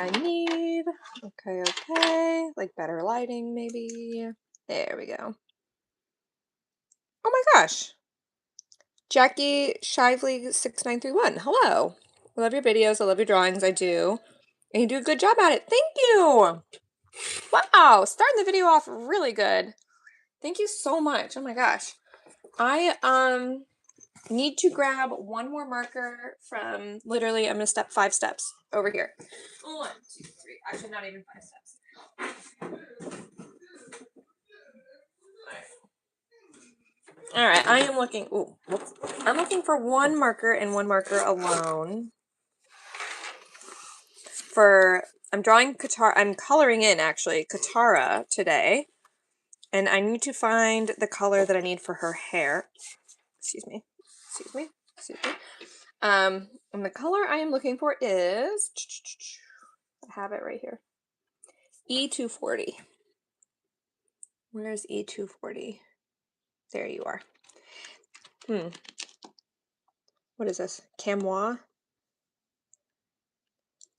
I need. Okay. Like better lighting, maybe. There we go. Oh my gosh. Jackie Shively 6931. Hello. I love your videos. I love your drawings. I do. And you do a good job at it. Thank you. Wow. Starting the video off really good. Thank you so much. Oh my gosh. I need to grab one more marker from literally, I'm going to step 5 steps over here. 1, 2, 3. Actually, not even 5 steps. All right. I am looking. Ooh, whoops. I'm looking for one marker and one marker alone. I'm drawing Katara. I'm coloring in actually Katara today, and I need to find the color that I need for her hair. Excuse me. And the color I am looking for is, I have it right here, E240. Where's E240? There you are. What is this? Camois?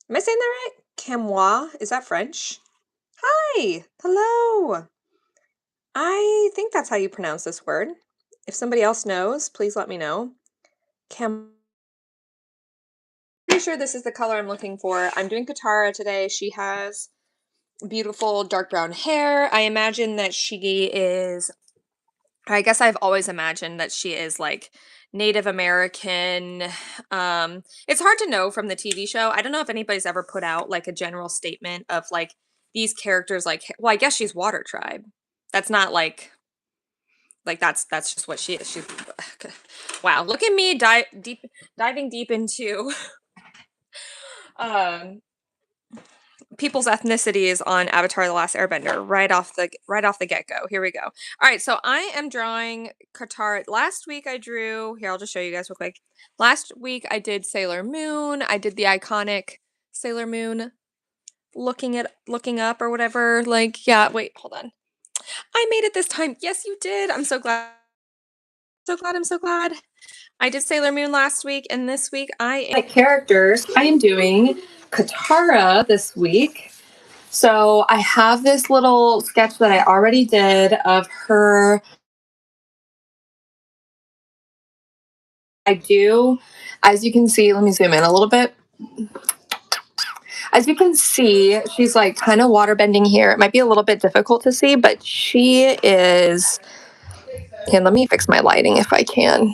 Am I saying that right? Camois? Is that French? Hi! Hello! I think that's how you pronounce this word. If somebody else knows, please let me know. Pretty sure this is the color I'm looking for. I'm doing Katara today. She has beautiful dark brown hair. I imagine that she is, I guess I've always imagined that she is like Native American. It's hard to know from the TV show. I don't know if anybody's ever put out like a general statement of like these characters, like, well, I guess she's Water Tribe. That's not like that's just what she is. She's wow. Look at me diving deep into people's ethnicities on Avatar: The Last Airbender right off the get-go. Here we go. All right, so I am drawing Katara. Last week I drew, here I'll just show you guys real quick. Last week I did Sailor Moon. I did the iconic Sailor Moon looking up or whatever. Like, yeah, wait, hold on. I made it this time. Yes, you did. I'm so glad. I'm so glad. I did Sailor Moon last week, and this week characters. I am doing Katara this week. So I have this little sketch that I already did of her. I do, as you can see, let me zoom in a little bit. As you can see, she's like kind of water bending here. It might be a little bit difficult to see, but she is, and let me fix my lighting if I can.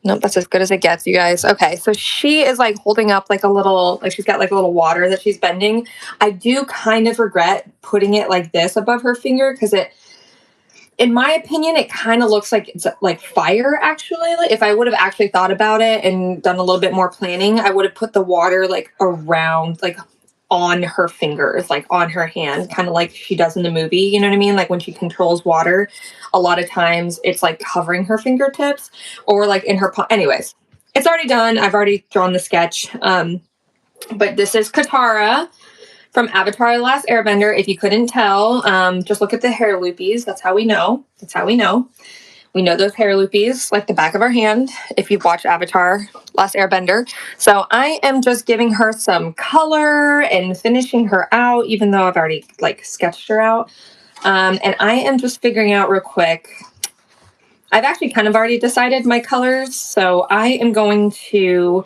Nope, that's as good as it gets, you guys. Okay, so she is like holding up like a little, like she's got like a little water that she's bending. I do kind of regret putting it like this above her finger because it, in my opinion, it kind of looks like it's like fire, actually. Like if I would have actually thought about it and done a little bit more planning, I would have put the water like around, like on her fingers, like on her hand, kind of like she does in the movie. You know what I mean? Like when she controls water, a lot of times it's like covering her fingertips or like in her palm. Anyways, it's already done. I've already drawn the sketch. But this is Katara from Avatar: The Last Airbender. If you couldn't tell, just look at the hair loopies. That's how we know. We know those hair loopies like the back of our hand if you've watched Avatar: Last Airbender. So I am just giving her some color and finishing her out, even though I've already like sketched her out. And I am just figuring out real quick. I've actually kind of already decided my colors. So I am going to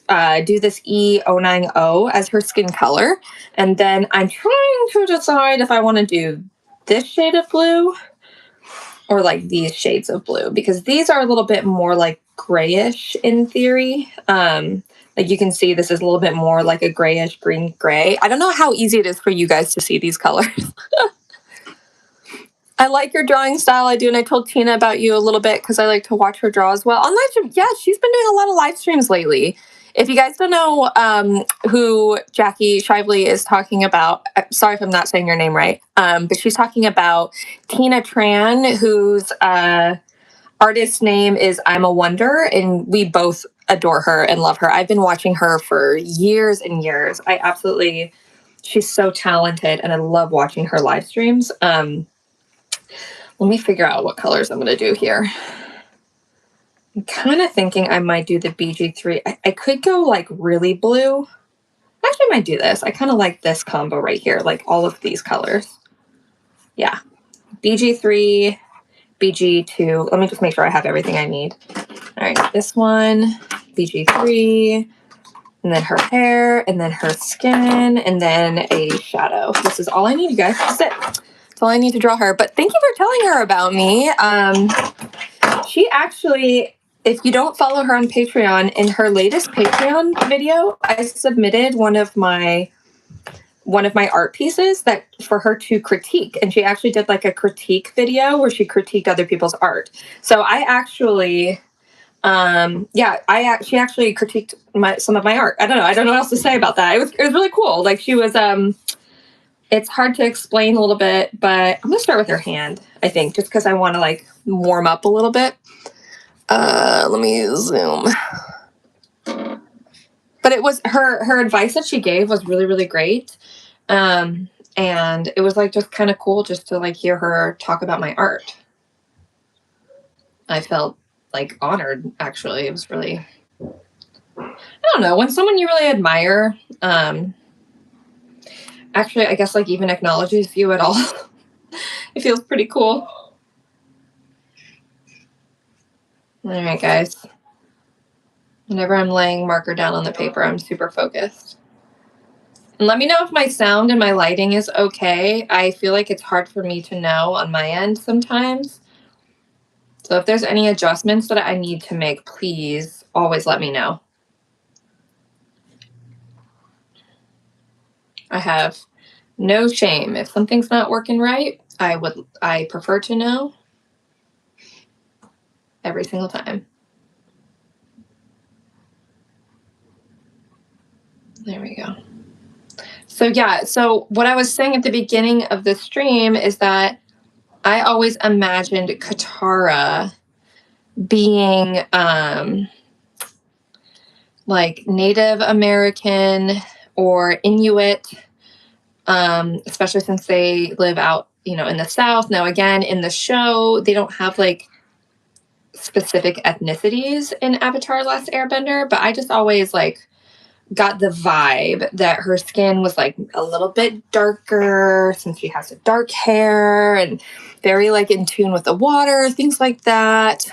do this E090 as her skin color. And then I'm trying to decide if I want to do this shade of blue or like these shades of blue, because these are a little bit more like grayish in theory. Like you can see, this is a little bit more like a grayish green gray. I don't know how easy it is for you guys to see these colors. I like your drawing style. I do. And I told Tina about you a little bit because I like to watch her draw as well. On live stream, yeah, she's been doing a lot of live streams lately. If you guys don't know who Jackie Shively is talking about, sorry if I'm not saying your name right, but she's talking about Tina Tran, whose artist name is I'm a Wonder, and we both adore her and love her. I've been watching her for years and years. She's so talented, and I love watching her live streams. Let me figure out what colors I'm going to do here. I'm kind of thinking I might do the BG3. I could go like really blue. Actually, I might do this. I kind of like this combo right here, like all of these colors. Yeah. BG3, BG2. Let me just make sure I have everything I need. All right, this one, BG3, and then her hair, and then her skin, and then a shadow. This is all I need, you guys. That's it. That's all I need to draw her. But thank you for telling her about me. She actually, if you don't follow her on Patreon, in her latest Patreon video, I submitted one of my art pieces that for her to critique, and she actually did like a critique video where she critiqued other people's art. So I actually she actually critiqued some of my art. I don't know what else to say about that. It was really cool. Like she was it's hard to explain a little bit, but I'm gonna start with her hand, I think, just because I want to like warm up a little bit. Let me zoom. But it was her advice that she gave was really, really great. And it was like just kind of cool just to like hear her talk about my art. I felt like honored, actually. It was really, I don't know, when someone you really admire, actually, I guess like even acknowledges you at all, it feels pretty cool. All right, guys. Whenever I'm laying marker down on the paper, I'm super focused. And let me know if my sound and my lighting is okay. I feel like it's hard for me to know on my end sometimes. So if there's any adjustments that I need to make, please always let me know. I have no shame. If something's not working right, I prefer to know every single time. There we go. So yeah, so what I was saying at the beginning of the stream is that I always imagined Katara being like Native American or Inuit, especially since they live out, in the South. Now, again, in the show, they don't have like specific ethnicities in Avatar: Last Airbender, but I just always like got the vibe that her skin was like a little bit darker since she has the dark hair and very like in tune with the water, things like that.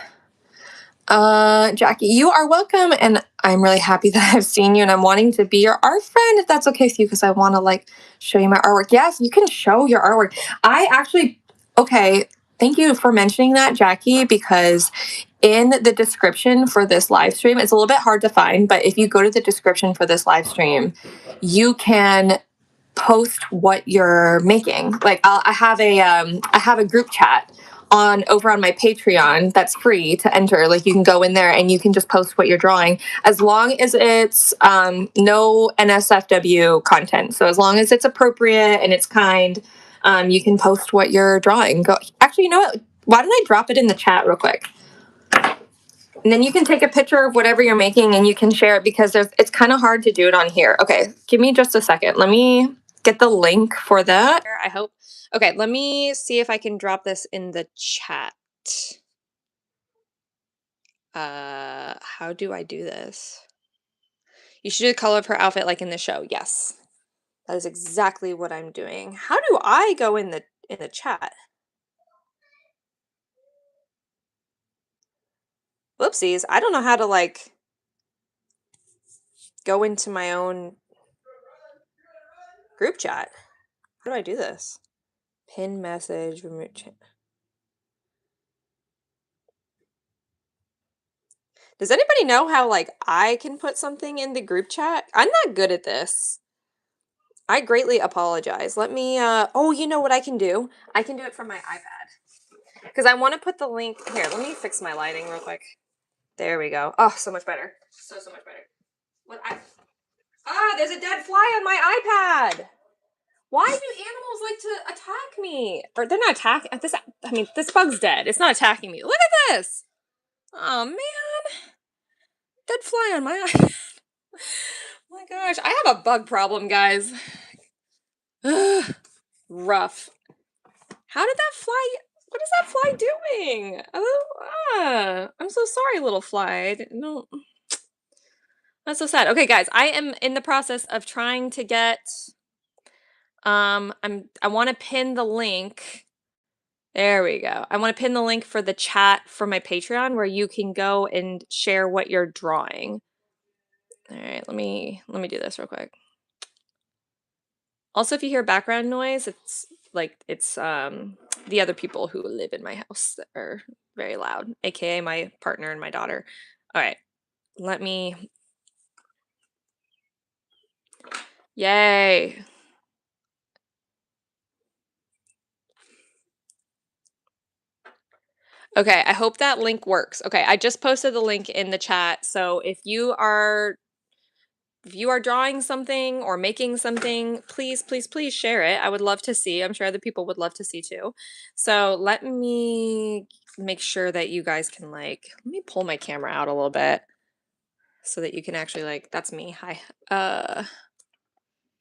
Jackie, you are welcome, and I'm really happy that I've seen you, and I'm wanting to be your art friend if that's okay with you, because I want to like show you my artwork. Yes, you can show your artwork. Okay, thank you for mentioning that, Jackie, because in the description for this live stream, it's a little bit hard to find, but if you go to the description for this live stream, you can post what you're making. Like I have a group chat over on my Patreon that's free to enter. Like you can go in there and you can just post what you're drawing, as long as it's no NSFW content. So as long as it's appropriate and it's kind, you can post what you're drawing. Actually, you know what? Why don't I drop it in the chat real quick? And then you can take a picture of whatever you're making and you can share it, because it's kind of hard to do it on here. Okay, give me just a second. Let me get the link for that. I hope. Okay, let me see if I can drop this in the chat. How do I do this? You should do the color of her outfit like in the show. Yes. That is exactly what I'm doing. How do I go in the chat? Whoopsies. I don't know how to like go into my own group chat. How do I do this? Pin message, remove chat. Does anybody know how like I can put something in the group chat? I'm not good at this. I greatly apologize. Let me oh, you know what I can do? I can do it from my iPad. Because I want to put the link here. Let me fix my lighting real quick. There we go. Oh, so much better. So much better. There's a dead fly on my iPad. Why do animals like to attack me? Or they're not attacking this. I mean, this bug's dead. It's not attacking me. Look at this. Oh man. Dead fly on my iPad. Oh my gosh, I have a bug problem, guys. Rough. How did that fly? What is that fly doing? I'm so sorry, little fly. That's so sad. Okay, guys, I am in the process of trying to get I want to pin the link. There we go. I want to pin the link for the chat for my Patreon where you can go and share what you're drawing. All right, let me do this real quick. Also, if you hear background noise, it's the other people who live in my house that are very loud, aka my partner and my daughter. All right. Let me Yay. Okay, I hope that link works. Okay, I just posted the link in the chat. So if you are drawing something or making something, please, please, please share it. I would love to see. I'm sure other people would love to see too. So let me make sure that you guys can let me pull my camera out a little bit so that you can actually that's me. Hi.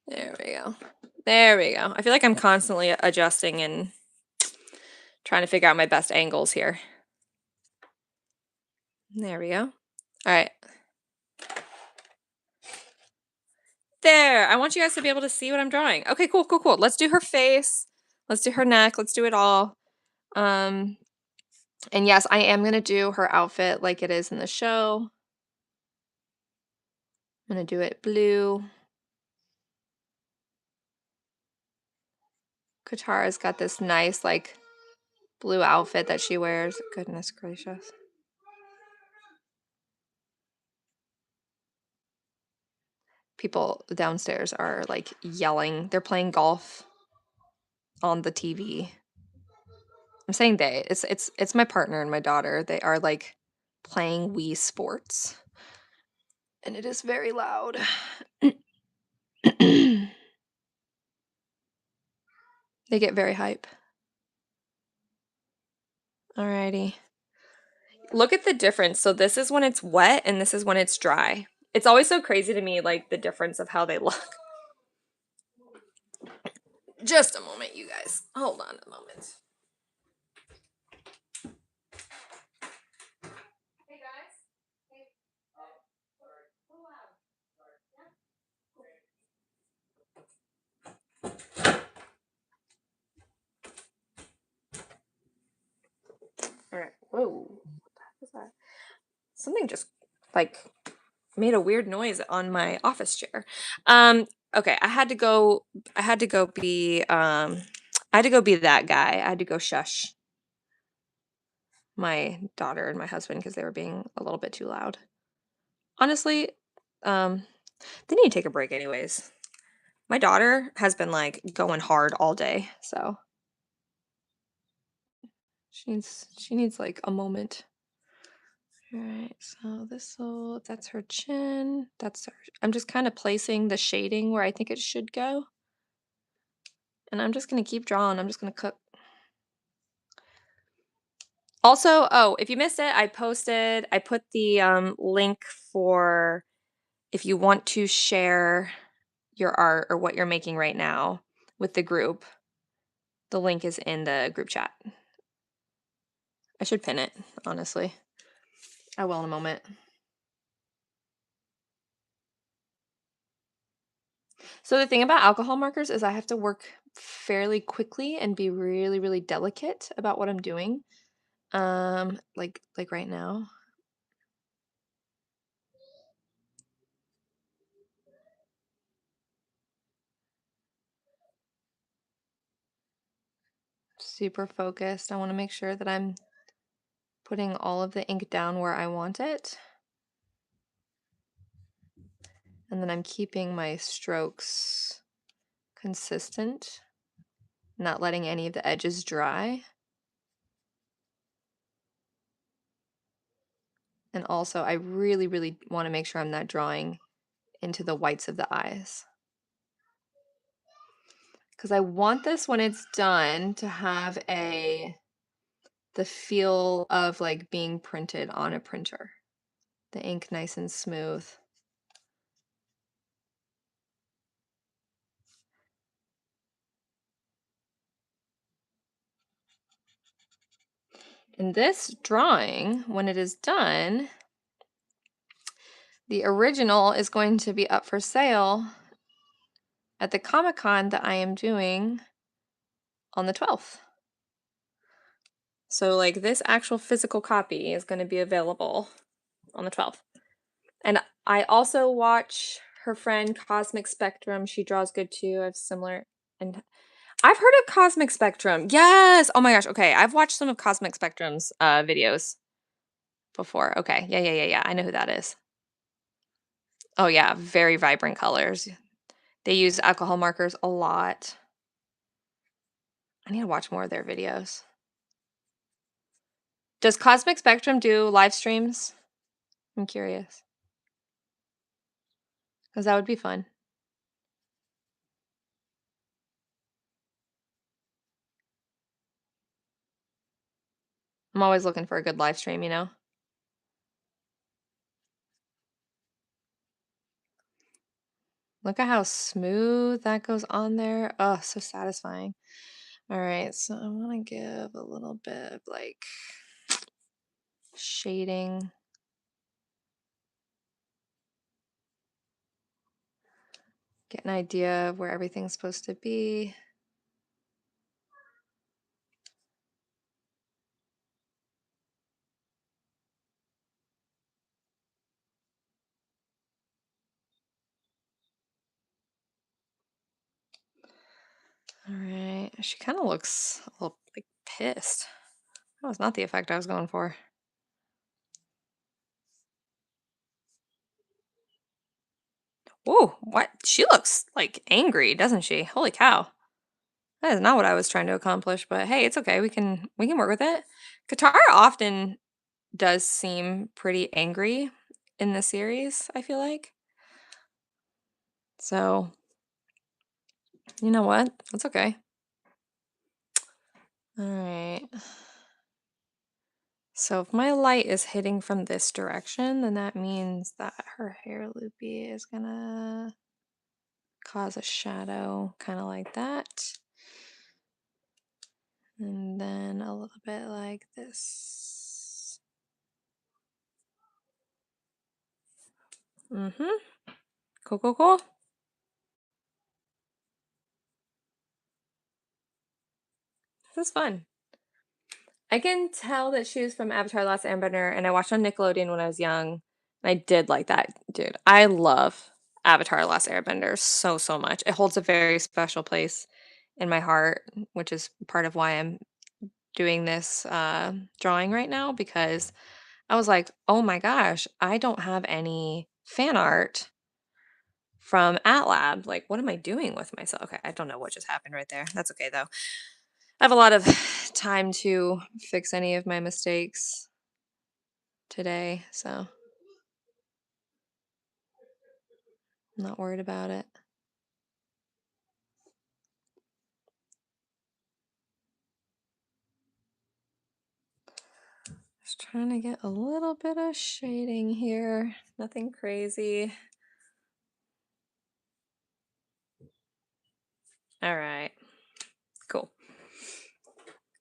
There we go. There we go. I feel like I'm constantly adjusting and trying to figure out my best angles here. There we go. All right. There. I want you guys to be able to see what I'm drawing. Okay, cool, cool, cool. Let's do her face. Let's do her neck. Let's do it all. And yes, I am going to do her outfit like it is in the show. I'm going to do it blue. Katara's got this nice blue outfit that she wears. Goodness gracious. People downstairs are yelling. They're playing golf on the TV. I'm saying they. It's my partner and my daughter. They are playing Wii Sports. And it is very loud. They get very hype. Alrighty. Look at the difference. So this is when it's wet and this is when it's dry. It's always so crazy to me, the difference of how they look. Just a moment, you guys. Hold on a moment. Hey guys. Hey. Oh, sorry. So loud. All right. Whoa. What was that? Something just made a weird noise on my office chair. Okay, I had to go be that guy. I had to go shush my daughter and my husband because they were being a little bit too loud. Honestly, they need to take a break anyways. My daughter has been going hard all day, so she needs a moment. All right, so that's her chin. I'm just kind of placing the shading where I think it should go. And I'm just going to keep drawing. I'm just going to cook. Also, oh, if you missed it, I put the link for if you want to share your art or what you're making right now with the group. The link is in the group chat. I should pin it, honestly. I will in a moment. So the thing about alcohol markers is I have to work fairly quickly and be really, really delicate about what I'm doing. Like right now. Super focused. I want to make sure that I'm putting all of the ink down where I want it. And then I'm keeping my strokes consistent, not letting any of the edges dry. And also, I really, really want to make sure I'm not drawing into the whites of the eyes. Because I want this when it's done to have the feel of being printed on a printer. The ink nice and smooth. And this drawing, when it is done, The original is going to be up for sale at the Comic-Con that I am doing on the 12th. So like this actual physical copy is going to be available on the 12th. And I also watch her friend Cosmic Spectrum. She draws good too. I have similar, and I've heard of Cosmic Spectrum. Yes. Oh my gosh. Okay. I've watched some of Cosmic Spectrum's videos before. Okay. Yeah. I know who that is. Oh yeah. Very vibrant colors. They use alcohol markers a lot. I need to watch more of their videos. Does Cosmic Spectrum do live streams? I'm curious. Because that would be fun. I'm always looking for a good live stream, you know? Look at how smooth that goes on there. Oh, so satisfying. All right, so I want to give a little bit of like shading. Get an idea of where everything's supposed to be. All right, she kind of looks a little like pissed. That was not the effect I was going for. Whoa, what? She looks like angry, doesn't she? Holy cow. That is not what I was trying to accomplish, but hey, it's okay. We can work with it. Katara often does seem pretty angry in the series, I feel like. So, you know what? That's okay. All right. So if my light is hitting from this direction, then that means that her hair loopy is gonna cause a shadow, kind of like that. And then a little bit like this. Mm-hmm. Cool. This is fun. I can tell that she was from Avatar: Last Airbender, and I watched on Nickelodeon when I was young. And I did like that, dude. I love Avatar: Last Airbender so much. It holds a very special place in my heart, which is part of why I'm doing this drawing right now, because I was like, oh my gosh, I don't have any fan art from ATLAB. Like, what am I doing with myself? Okay, I don't know what just happened right there. That's okay though. I have a lot of time to fix any of my mistakes today, so I'm not worried about it. Just trying to get a little bit of shading here. Nothing crazy. All right. Cool.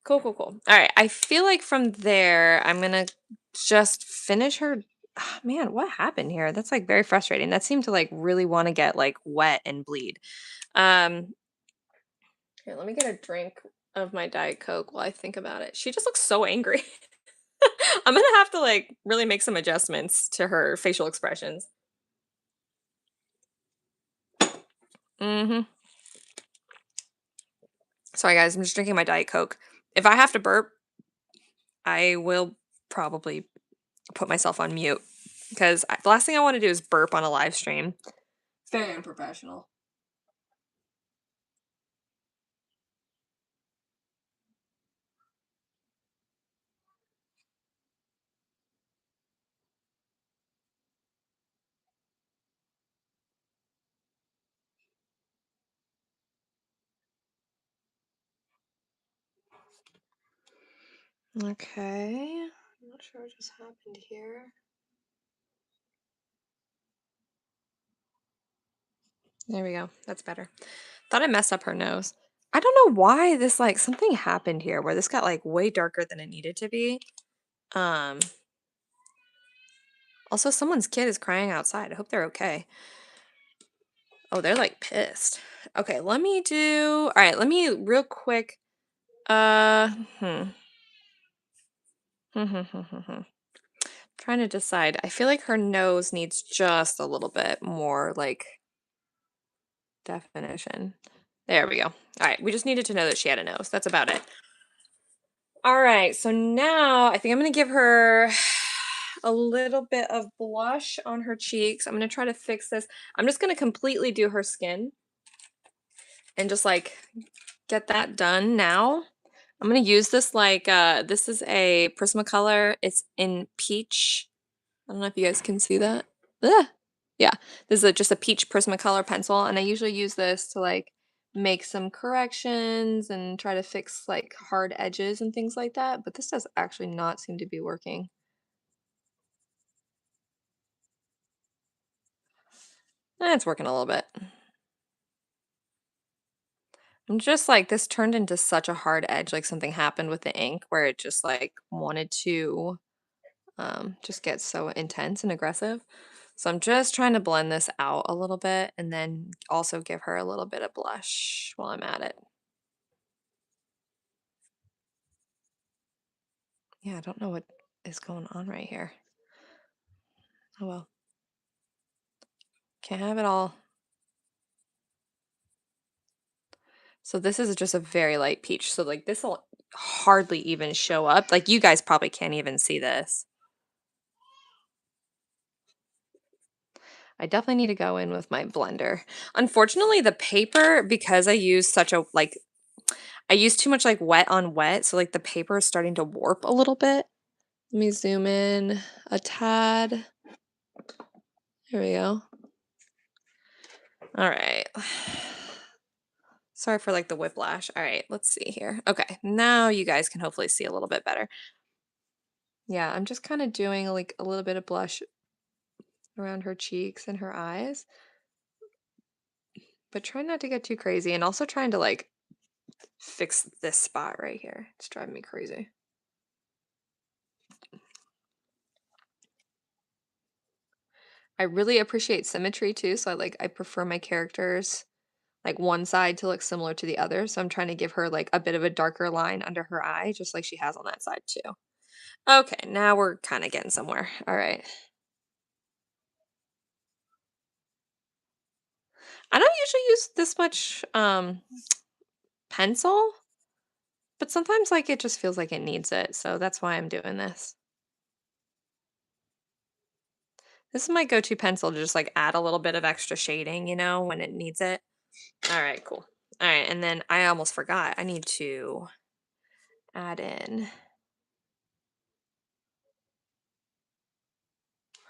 Cool. All right. I feel like from there, I'm going to just finish her. Ah, man, what happened here? That's like very frustrating. That seemed to like really want to get like wet and bleed. Here, let me get a drink of my Diet Coke while I think about it. She just looks so angry. I'm gonna have to like really make some adjustments to her facial expressions. Mm-hmm. Sorry guys, I'm just drinking my Diet Coke. If I have to burp, I will probably put myself on mute, because the last thing I want to do is burp on a live stream. Very unprofessional. Okay. I'm not sure what just happened here. There we go. That's better. Thought I messed up her nose. I don't know why this, like, something happened here where this got like way darker than it needed to be. Um Also, someone's kid is crying outside. I hope they're okay. Oh, they're like pissed. Okay, let me do. All right, let me real quick. Uh, hmm. Trying to decide. I feel like her nose needs just a little bit more like definition. There we go. All right, we just needed to know that she had a nose. That's about it. All right, so now I think I'm going to give her a little bit of blush on her cheeks. I'm going to try to fix this. I'm just going to completely do her skin and just like get that done now. I'm going to use this like this is a Prismacolor. It's in peach. I don't know if you guys can see that. Ugh. Yeah, this is just a peach Prismacolor pencil, and I usually use this to like make some corrections and try to fix like hard edges and things like that, but this does actually not seem to be working. It's working a little bit. I'm just like, this turned into such a hard edge, like something happened with the ink where it just like wanted to just get so intense and aggressive. So I'm just trying to blend this out a little bit and then also give her a little bit of blush while I'm at it. Yeah, I don't know what is going on right here. Oh well. Can't have it all. So this is just a very light peach. So like this will hardly even show up. Like you guys probably can't even see this. I definitely need to go in with my blender. Unfortunately, the paper, because I use such a like I use too much like wet on wet, so like the paper is starting to warp a little bit. Let me zoom in a tad. There we go. All right. Sorry for like the whiplash. All right, let's see here. Okay, now you guys can hopefully see a little bit better. Yeah, I'm just kind of doing like a little bit of blush around her cheeks and her eyes, but trying not to get too crazy and also trying to like fix this spot right here. It's driving me crazy. I really appreciate symmetry too, so I prefer my characters like one side to look similar to the other. So I'm trying to give her like a bit of a darker line under her eye, just like she has on that side too. Okay, now we're kind of getting somewhere. All right. I don't usually use this much pencil, but sometimes like it just feels like it needs it. So that's why I'm doing this. This is my go-to pencil to just like add a little bit of extra shading, you know, when it needs it. All right, cool. All right, and then I almost forgot. I need to add in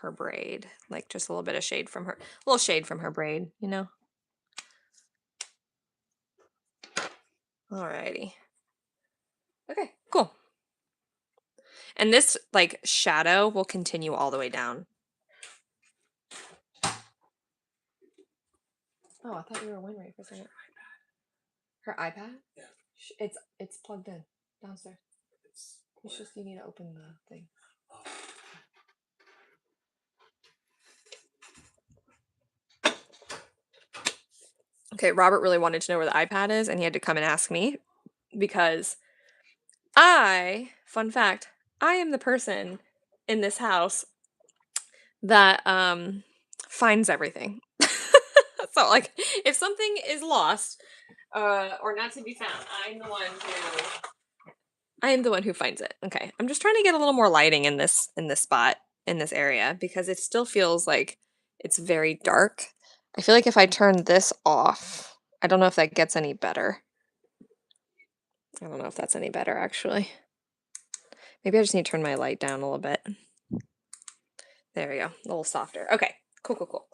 her braid, like just a little bit of shade from her, a little shade from her braid, you know? Alrighty. Okay, cool. And this like shadow will continue all the way down. Oh, I thought you were win rate for a second. Her iPad? Yeah. It's plugged in downstairs. It's just you need to open the thing. Okay, Robert really wanted to know where the iPad is, and he had to come and ask me because fun fact, I am the person in this house that finds everything. So like if something is lost or not to be found, I am the one who finds it. Okay. I'm just trying to get a little more lighting in this spot in this area because it still feels like it's very dark. I feel like if I turn this off, I don't know if that gets any better. I don't know if that's any better actually. Maybe I just need to turn my light down a little bit. There we go. A little softer. Okay. Cool, cool, cool.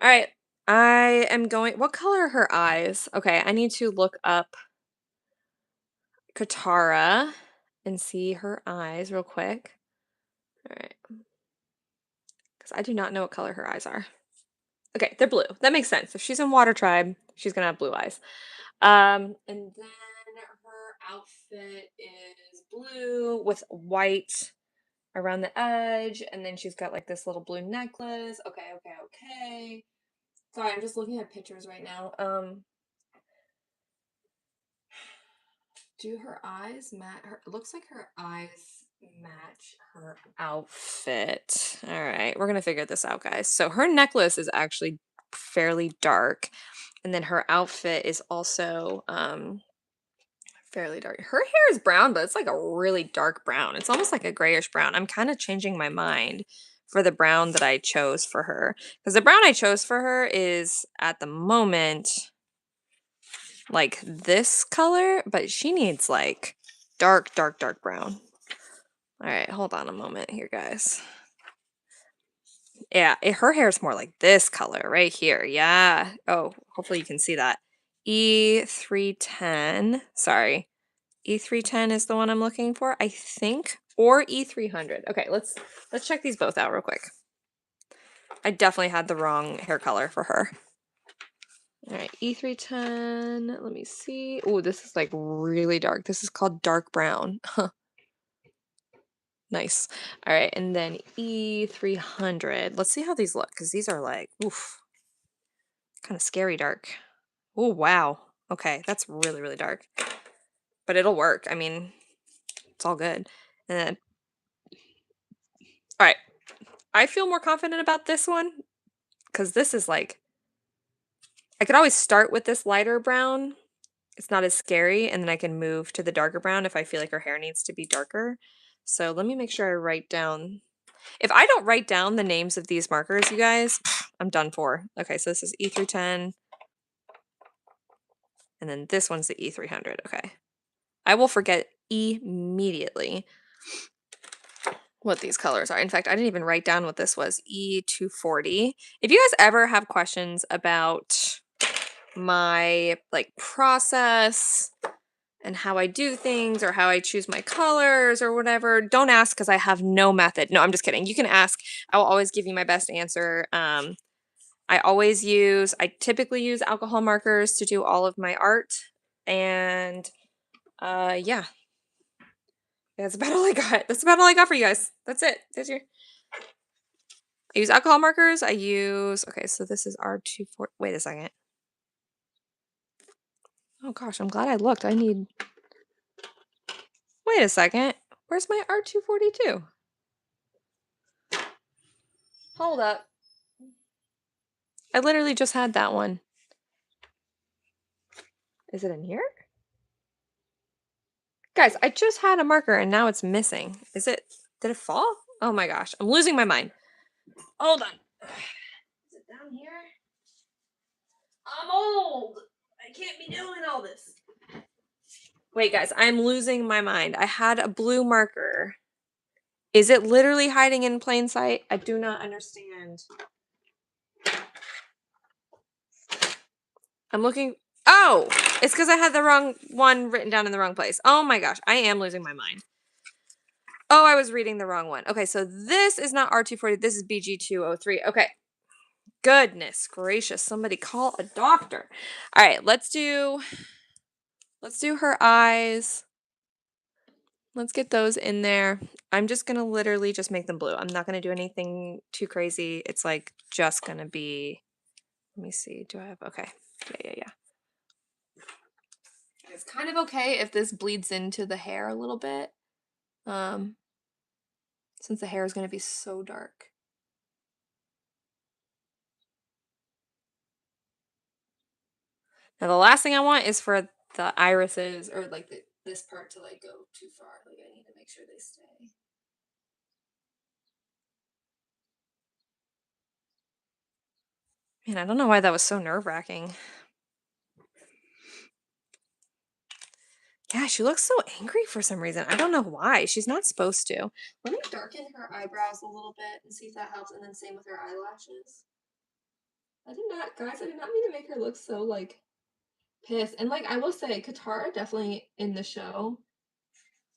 All right. I am going. What color are her eyes? Okay. I need to look up Katara and see her eyes real quick. All right. Because I do not know what color her eyes are. Okay. They're blue. That makes sense. If she's in Water Tribe, she's going to have blue eyes. And then her outfit is blue with white. around the edge, and then she's got like this little blue necklace. Okay. Sorry, I'm just looking at pictures right now. Do her eyes match? It looks like her eyes match her outfit. All right, we're gonna figure this out, guys. So her necklace is actually fairly dark, and then her outfit is also fairly dark. Her hair is brown, but it's like a really dark brown. It's almost like a grayish brown. I'm kind of changing my mind for the brown that I chose for her, because the brown I chose for her is at the moment like this color, but she needs like dark brown. All right, hold on a moment here, guys. Yeah, her hair is more like this color right here. Yeah. Oh, hopefully you can see that. E310. Sorry. E310 is the one I'm looking for, I think, or E300. Okay, let's check these both out real quick. I definitely had the wrong hair color for her. All right, E310. Let me see. Oh, this is like really dark. This is called dark brown. Nice. All right, and then E300. Let's see how these look, because these are like, oof, kind of scary dark. Oh, wow. Okay, that's really, really dark. But it'll work. I mean, it's all good. And then, all right, I feel more confident about this one, because this is like, I could always start with this lighter brown. It's not as scary, and then I can move to the darker brown if I feel like her hair needs to be darker. So let me make sure I write down. If I don't write down the names of these markers, you guys, I'm done for. Okay, so this is E310. And then this one's the E300. Okay. I will forget immediately what these colors are. In fact, I didn't even write down what this was. E240. If you guys ever have questions about my like process and how I do things or how I choose my colors or whatever, don't ask, because I have no method. No, I'm just kidding. You can ask. I will always give you my best answer. I typically use alcohol markers to do all of my art. And yeah, that's about all I got. That's about all I got for you guys. That's it. I use alcohol markers. Okay, so this is R24. Wait a second. Oh gosh, I'm glad I looked. Wait a second. Where's my R242? Hold up. I literally just had that one. Is it in here? Guys, I just had a marker and now it's missing. Did it fall? Oh my gosh, I'm losing my mind. Hold on. Is it down here? I'm old. I can't be doing all this. Wait, guys, I'm losing my mind. I had a blue marker. Is it literally hiding in plain sight? I do not understand. I'm looking. Oh, it's because I had the wrong one written down in the wrong place. Oh my gosh, I am losing my mind. Oh, I was reading the wrong one. Okay, so this is not R240. This is BG203. Okay. Goodness gracious, somebody call a doctor. All right, let's do her eyes. Let's get those in there. I'm just going to literally just make them blue. I'm not going to do anything too crazy. It's like just going to be, let me see. Do I have, okay. Yeah. It's kind of okay if this bleeds into the hair a little bit. Since the hair is going to be so dark. Now the last thing I want is for the irises or like this part to like go too far. Like I need to make sure they stay. Man, I don't know why that was so nerve-wracking. Yeah, she looks so angry for some reason. I don't know why. She's not supposed to. Let me darken her eyebrows a little bit and see if that helps. And then same with her eyelashes. Guys, I did not mean to make her look so, like, pissed. And, like, I will say, Katara definitely in the show.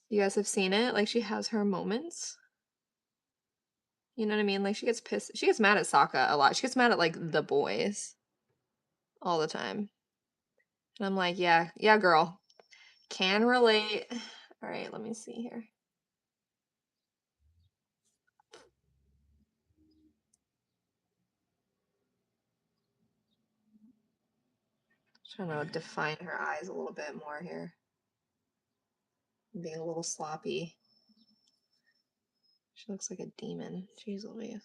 You guys have seen it. Like, she has her moments. You know what I mean? Like, she gets pissed. She gets mad at Sokka a lot. She gets mad at, like, the boys. All the time. And I'm like, yeah, girl. Can relate. All right, let me see here. Trying to define her eyes a little bit more here. I'm being a little sloppy. She looks like a demon. Jeez Louise.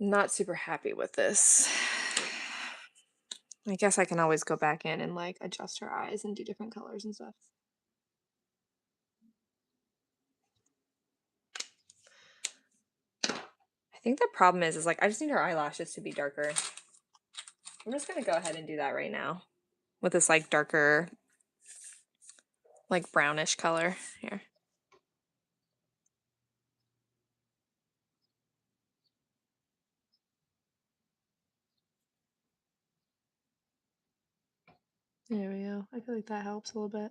Not super happy with this. I guess I can always go back in and like adjust her eyes and do different colors and stuff. I think the problem is like I just need her eyelashes to be darker. I'm just gonna go ahead and do that right now with this like darker, like brownish color here. There we go. I feel like that helps a little bit.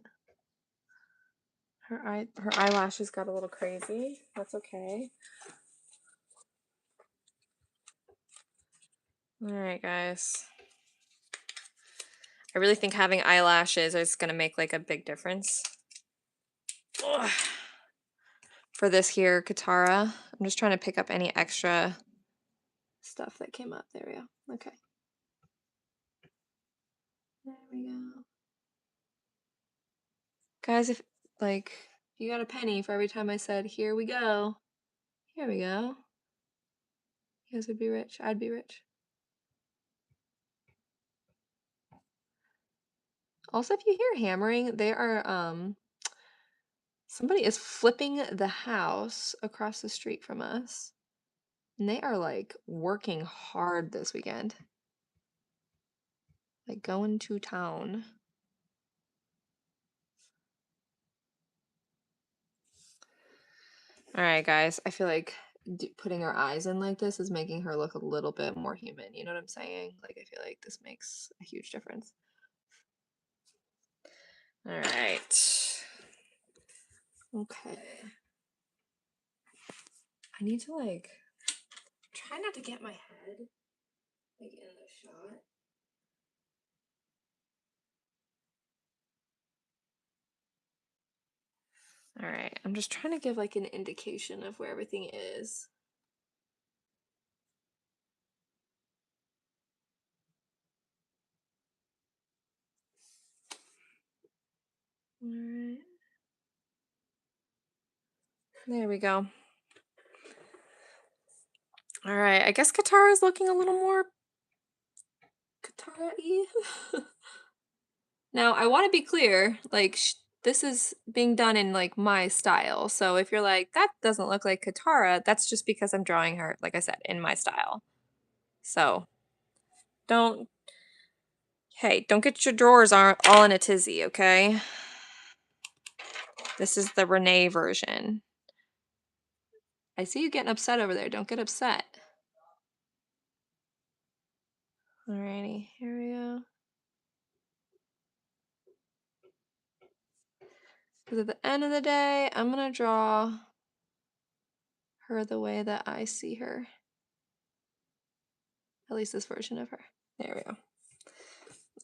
Her eyelashes got a little crazy. That's okay. All right, guys. I really think having eyelashes is gonna make like a big difference. Ugh. For this here Katara. I'm just trying to pick up any extra stuff that came up. There we go. Okay. There we go. Guys, if like you got a penny for every time I said, here we go. Here we go. You guys would be rich. I'd be rich. Also, if you hear hammering, they are somebody is flipping the house across the street from us. And they are like working hard this weekend. Like going to town. All right, guys. I feel like putting her eyes in like this is making her look a little bit more human. You know what I'm saying? Like, I feel like this makes a huge difference. All right. Okay. I need to like try not to get my head like in the shot. All right. I'm just trying to give like an indication of where everything is. All right. There we go. All right. I guess Katara is looking a little more Katara-y. Now, I want to be clear, like, this is being done in, like, my style. So if you're like, that doesn't look like Katara, that's just because I'm drawing her, like I said, in my style. So, don't, hey, don't get your drawers all in a tizzy, okay? This is the Renee version. I see you getting upset over there. Don't get upset. Alrighty, here we go. Because at the end of the day, I'm going to draw her the way that I see her. At least this version of her. There we go.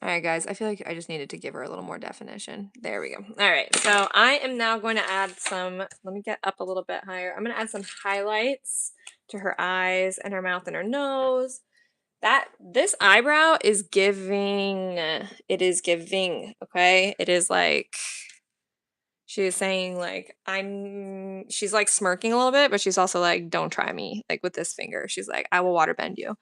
All right, guys, I feel like I just needed to give her a little more definition. There we go. All right, so I am now going to add some, let me get up a little bit higher. I'm going to add some highlights to her eyes and her mouth and her nose. This eyebrow is giving, it is giving, okay? It is like, she is saying like, she's like smirking a little bit, but she's also like, don't try me, like with this finger. She's like, I will waterbend you.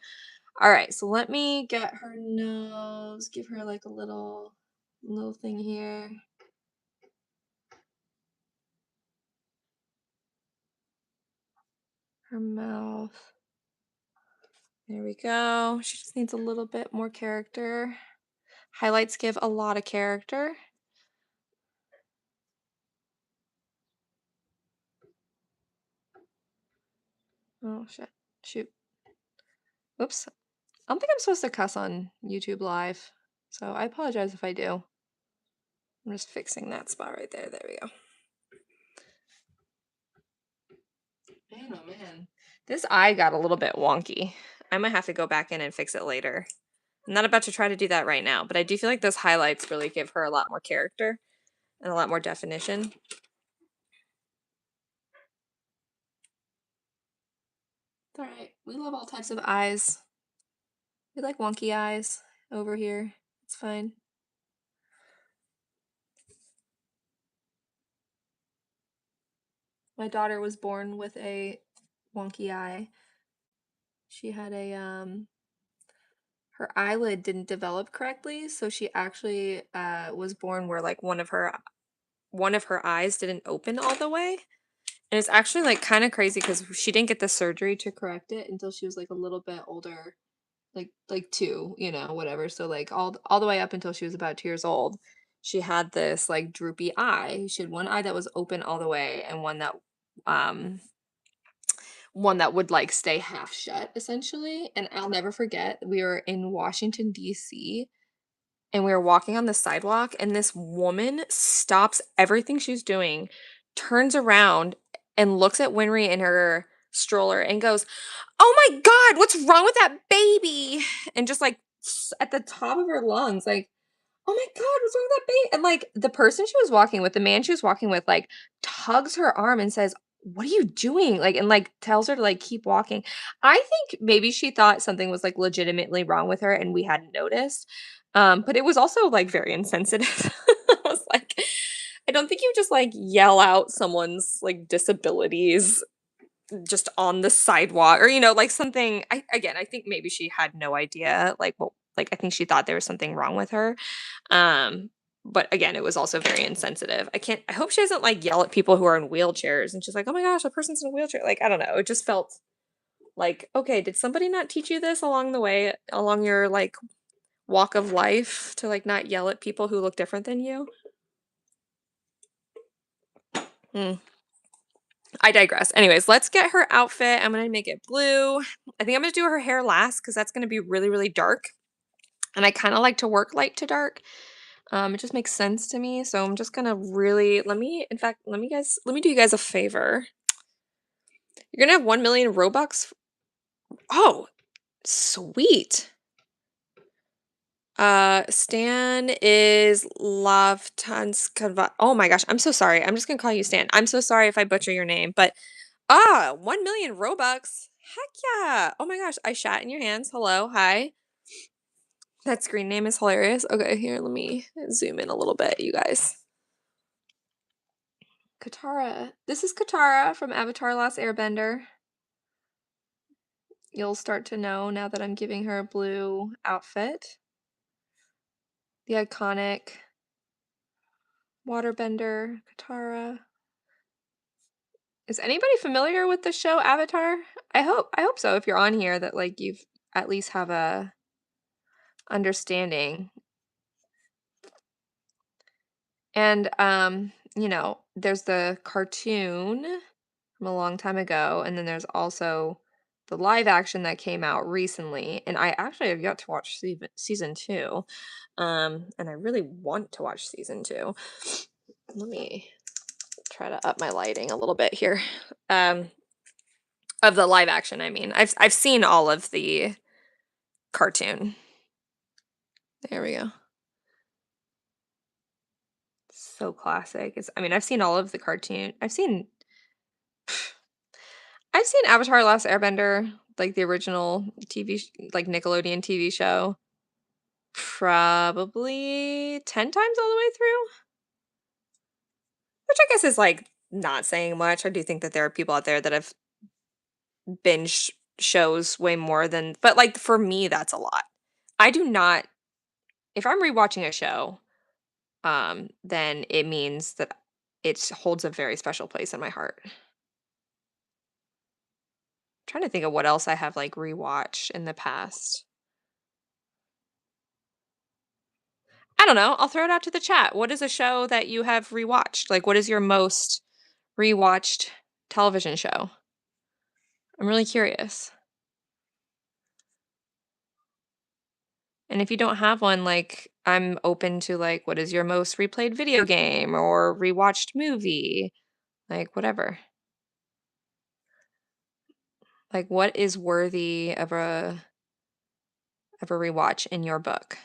All right, so let me get her nose, give her like a little thing here. Her mouth. There we go. She just needs a little bit more character. Highlights give a lot of character. Oh, shit. Shoot. Oops. I don't think I'm supposed to cuss on YouTube Live, so I apologize if I do. I'm just fixing that spot right there. There we go. Man, oh man. This eye got a little bit wonky. I might have to go back in and fix it later. I'm not about to try to do that right now, but I do feel like those highlights really give her a lot more character and a lot more definition. It's all right. We love all types of eyes. We like wonky eyes over here. It's fine. My daughter was born with a wonky eye. She had a her eyelid didn't develop correctly, so she actually was born where like one of her eyes didn't open all the way. And it's actually like kind of crazy because she didn't get the surgery to correct it until she was like a little bit older, like 2, whatever. So like all the way up until she was about 2 years old, she had this like droopy eye. She had one eye that was open all the way and um one that would like stay half shut essentially. And I'll never forget, we were in Washington D.C. and we were walking on the sidewalk and this woman stops everything she's doing, turns around and looks at Winry in her stroller and goes, "Oh my God, what's wrong with that baby?" And just like at the top of her lungs, like, "Oh my God, what's wrong with that baby?" And like the person she was walking with, the man she was walking with, like tugs her arm and says, "What are you doing?" Like, and like tells her to like keep walking. I think maybe she thought something was like legitimately wrong with her and we hadn't noticed. But it was also like very insensitive. I was like, I don't think you just like yell out someone's like disabilities just on the sidewalk or like something. I think maybe she had no idea, like, well, like I think she thought there was something wrong with her. um but again, it was also very insensitive. I hope she doesn't like yell at people who are in wheelchairs and she's like, "Oh my gosh, a person's in a wheelchair." Like, I don't know, it just felt like, okay, did somebody not teach you this along the way, along your like walk of life, to like not yell at people who look different than you? Hmm. I digress. Anyways, let's get her outfit. I'm gonna make it blue. I think I'm gonna do her hair last because that's gonna be really, really dark. And I kind of like to work light to dark. It just makes sense to me. So I'm just gonna really in fact, let me do you guys a favor. You're gonna have 1 million Robux. Oh, sweet. Stan is Lavtanskava. Oh my gosh, I'm so sorry. I'm just gonna call you Stan. I'm so sorry if I butcher your name, but 1 million Robux. Heck yeah. Oh my gosh, I shat in your hands. Hello, hi. That screen name is hilarious. Okay, here, let me zoom in a little bit, you guys. Katara. This is Katara from Avatar Last Airbender. You'll start to know now that I'm giving her a blue outfit. The iconic waterbender, Katara. Is anybody familiar with the show Avatar? I hope so. If you're on here, that like you've at least have a understanding. And there's the cartoon from a long time ago, and then there's also the live action that came out recently, and I actually have yet to watch season 2. And I really want to watch season 2. Let me try to up my lighting a little bit here. Of the live action, I mean. I've seen all of the cartoon. There we go. So classic. I've seen all of the cartoon. I've seen Avatar Last Airbender, like the original like Nickelodeon TV show, probably 10 times all the way through, which I guess is like not saying much. I do think that there are people out there that have binged shows way more than, but like for me, that's a lot. I do not, if I'm rewatching a show, then it means that it holds a very special place in my heart. Trying to think of what else I have like rewatched in the past. I don't know. I'll throw it out to the chat. What is a show that you have rewatched? Like, what is your most rewatched television show? I'm really curious. And if you don't have one, like, I'm open to like, what is your most replayed video game or rewatched movie? Like, whatever. Like, what is worthy of ever rewatch in your book?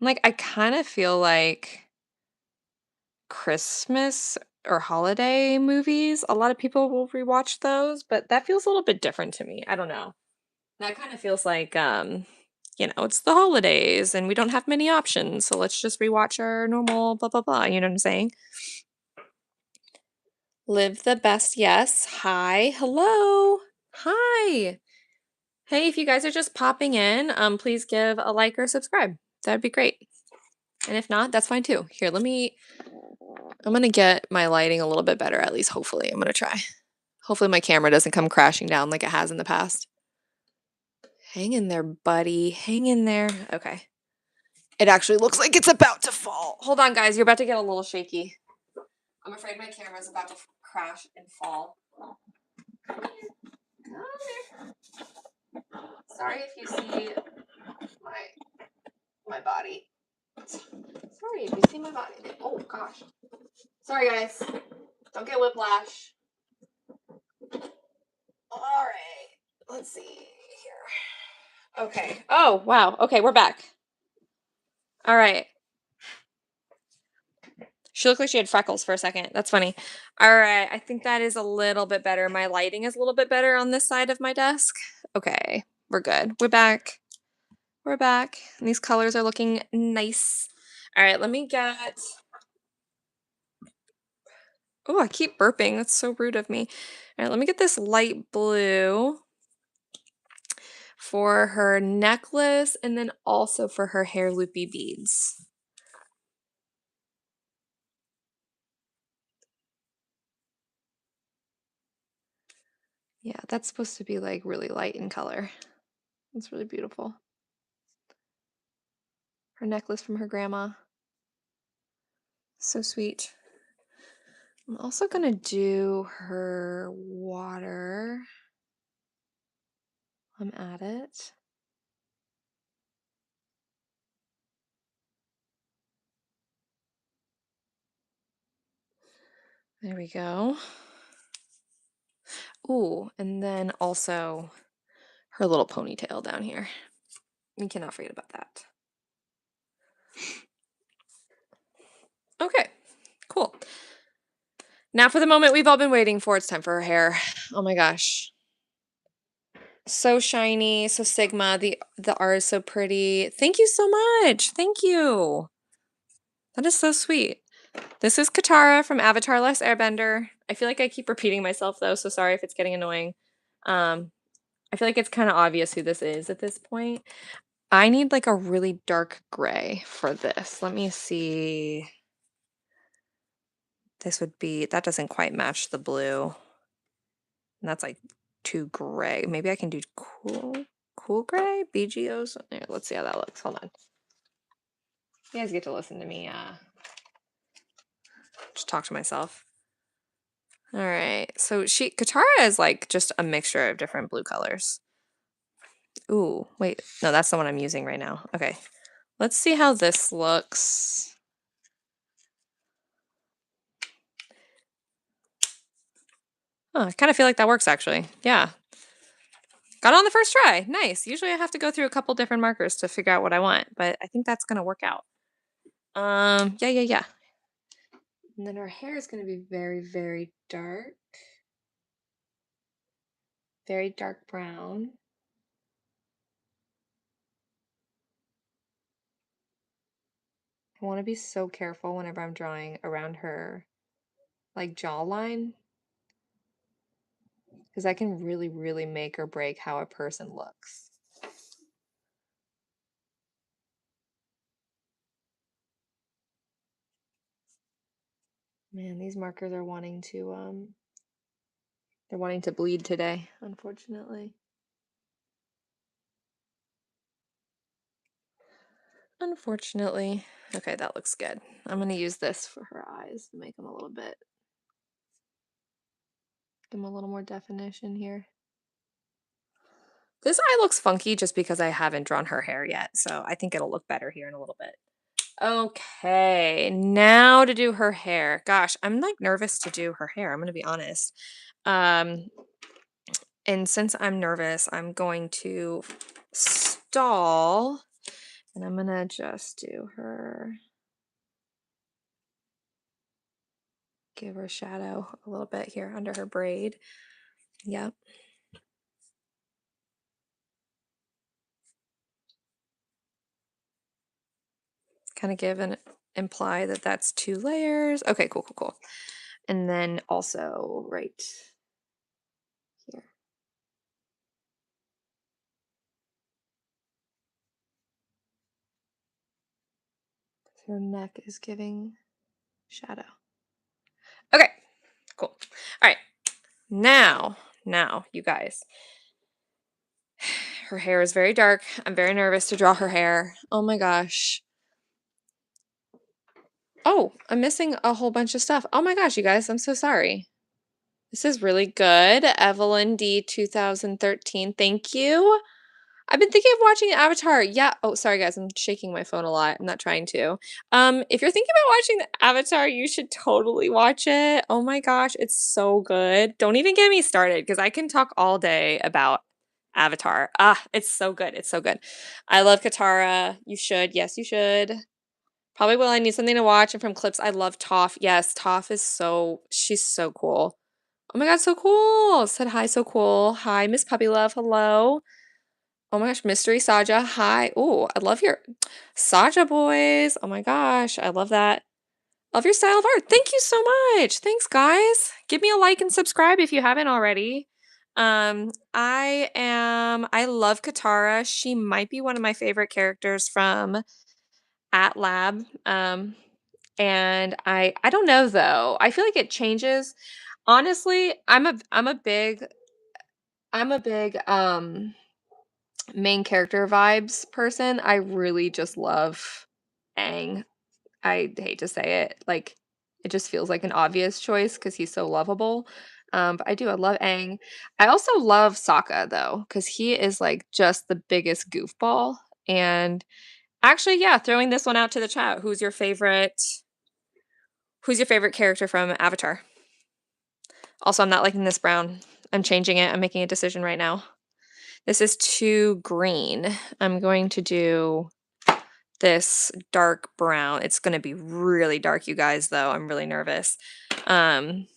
Like, I kind of feel like Christmas or holiday movies, a lot of people will rewatch those, but that feels a little bit different to me. I don't know. That kind of feels like, it's the holidays and we don't have many options, so let's just rewatch our normal blah blah blah. You know what I'm saying? Live the best. Yes. Hi. Hello. Hi. Hey, if you guys are just popping in, please give a like or subscribe. That'd be great. And if not, that's fine too. Here, I'm gonna get my lighting a little bit better, at least hopefully. I'm gonna try. Hopefully my camera doesn't come crashing down like it has in the past. Hang in there, buddy. Hang in there. Okay. It actually looks like it's about to fall. Hold on, guys. You're about to get a little shaky. I'm afraid my camera's about to crash and fall. Come here. Sorry if you see my body. Sorry if you see my body. Oh, gosh. Sorry, guys. Don't get whiplash. All right. Let's see here. Okay. Oh, wow. Okay, we're back. All right. She looked like she had freckles for a second. That's funny. All right. I think that is a little bit better. My lighting is a little bit better on this side of my desk. Okay. We're good. We're back. We're back. And these colors are looking nice. All right. Let me get. Oh, I keep burping. That's so rude of me. All right. Let me get this light blue for her necklace and then also for her hair loopy beads. Yeah, that's supposed to be like really light in color. It's really beautiful. Her necklace from her grandma. So sweet. I'm also gonna do her water. I'm at it. There we go. Ooh, and then also her little ponytail down here. We cannot forget about that. Okay, cool. Now for the moment we've all been waiting for. It's time for her hair. Oh my gosh. So shiny, so Sigma. The art is so pretty. Thank you so much. Thank you. That is so sweet. This is Katara from Avatar Last Airbender. I feel like I keep repeating myself though, so sorry if it's getting annoying. I feel like it's kind of obvious who this is at this point. I need like a really dark gray for this. Let me see. This would be, that doesn't quite match the blue. And that's like too gray. Maybe I can do cool gray? BGOs? Here, let's see how that looks. Hold on. You guys get to listen to me just talk to myself. All right. So Katara is like just a mixture of different blue colors. Ooh, wait. No, that's the one I'm using right now. Okay. Let's see how this looks. Oh, I kind of feel like that works actually. Yeah. Got it on the first try. Nice. Usually I have to go through a couple different markers to figure out what I want, but I think that's going to work out. Yeah. And then her hair is going to be very, very dark. Very dark brown. I want to be so careful whenever I'm drawing around her like jawline because that can really, really make or break how a person looks. Man, these markers are wanting to they're wanting to bleed today, unfortunately. Unfortunately. Okay, that looks good. I'm going to use this for her eyes to make them a little bit, give them a little more definition here. This eye looks funky just because I haven't drawn her hair yet, so I think it'll look better here in a little bit. Okay, now to do her hair. Gosh, I'm like nervous to do her hair. I'm going to be honest. And since I'm nervous, I'm going to stall, and I'm gonna just do her, give her shadow a little bit here under her braid. Yep. Kind of give and imply that that's 2 layers. Okay, cool, cool, cool. And then also right here. Her neck is giving shadow. Okay, cool. All right. Now, you guys. Her hair is very dark. I'm very nervous to draw her hair. Oh my gosh. Oh, I'm missing a whole bunch of stuff. Oh my gosh, you guys, I'm so sorry. This is really good. Evelyn D 2013. Thank you. I've been thinking of watching Avatar. Yeah. Oh, sorry guys, I'm shaking my phone a lot. I'm not trying to. If you're thinking about watching the Avatar, you should totally watch it. Oh my gosh, it's so good. Don't even get me started because I can talk all day about Avatar. Ah, it's so good. It's so good. I love Katara. You should. Yes, you should. Probably will. I need something to watch. And from clips, I love Toph. Yes, Toph is she's so cool. Oh my God, so cool. Said hi, so cool. Hi, Miss Puppy Love. Hello. Oh my gosh, Mystery Saja. Hi. Oh, I love your Saja boys. Oh my gosh, I love that. Love your style of art. Thank you so much. Thanks, guys. Give me a like and subscribe if you haven't already. I love Katara. She might be one of my favorite characters from ATLAB. And I don't know though. I feel like it changes. Honestly, I'm a big main character vibes person. I really just love Aang. I hate to say it. Like it just feels like an obvious choice because he's so lovable. But I love Aang. I also love Sokka though, because he is like just the biggest goofball. And actually, yeah, throwing this one out to the chat. Who's your favorite character from Avatar? Also, I'm not liking this brown. I'm changing it. I'm making a decision right now. This is too green. I'm going to do this dark brown. It's going to be really dark, you guys, though. I'm really nervous. Hold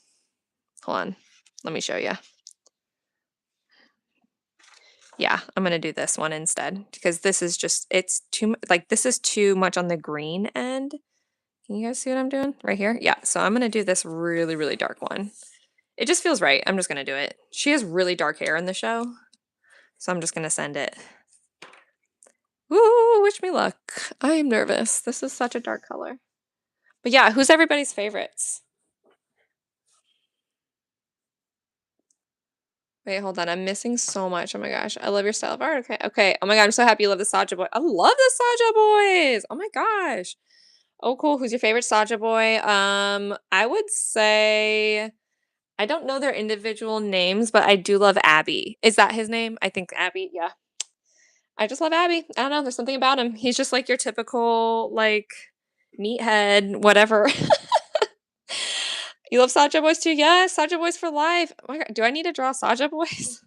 on. Let me show you. Yeah, I'm going to do this one instead because this is just, it's too, like, this is too much on the green end. Can you guys see what I'm doing right here? Yeah, so I'm going to do this really, really dark one. It just feels right. I'm just going to do it. She has really dark hair in the show, so I'm just going to send it. Ooh, wish me luck. I am nervous. This is such a dark color. But yeah, who's everybody's favorites? Wait, hold on. I'm missing so much. Oh my gosh. I love your style of art. Okay. Okay. Oh my God. I'm so happy you love the Saja boy. I love the Saja boys. Oh my gosh. Oh, cool. Who's your favorite Saja boy? I would say I don't know their individual names, but I do love Abby. Is that his name? I think Abby. Yeah. I just love Abby. I don't know. There's something about him. He's just like your typical, like, meathead, whatever. You love Saja boys too? Yes, Saja boys for life. Oh my God. Do I need to draw Saja boys?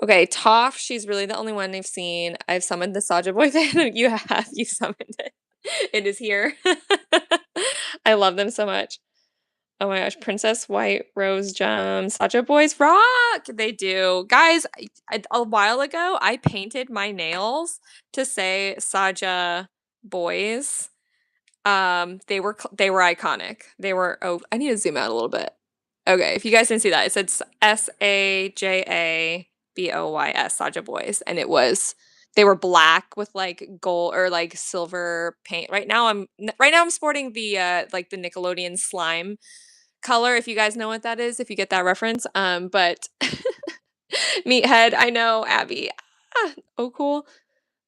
Okay, Toph, she's really the only one I've seen. I've summoned the Saja boy fan. You have. You summoned it. It is here. I love them so much. Oh my gosh, Princess White, Rose Gem, Saja boys rock! They do. Guys, a while ago, I painted my nails to say Saja boys. They were iconic. They were, oh, I need to zoom out a little bit. Okay, if you guys didn't see that, it said SAJABOYS, Saja boys, and they were black with like gold or like silver paint. Right now I'm sporting the like the Nickelodeon slime color, if you guys know what that is, if you get that reference. But Meathead, I know, Abby. Ah, oh, cool.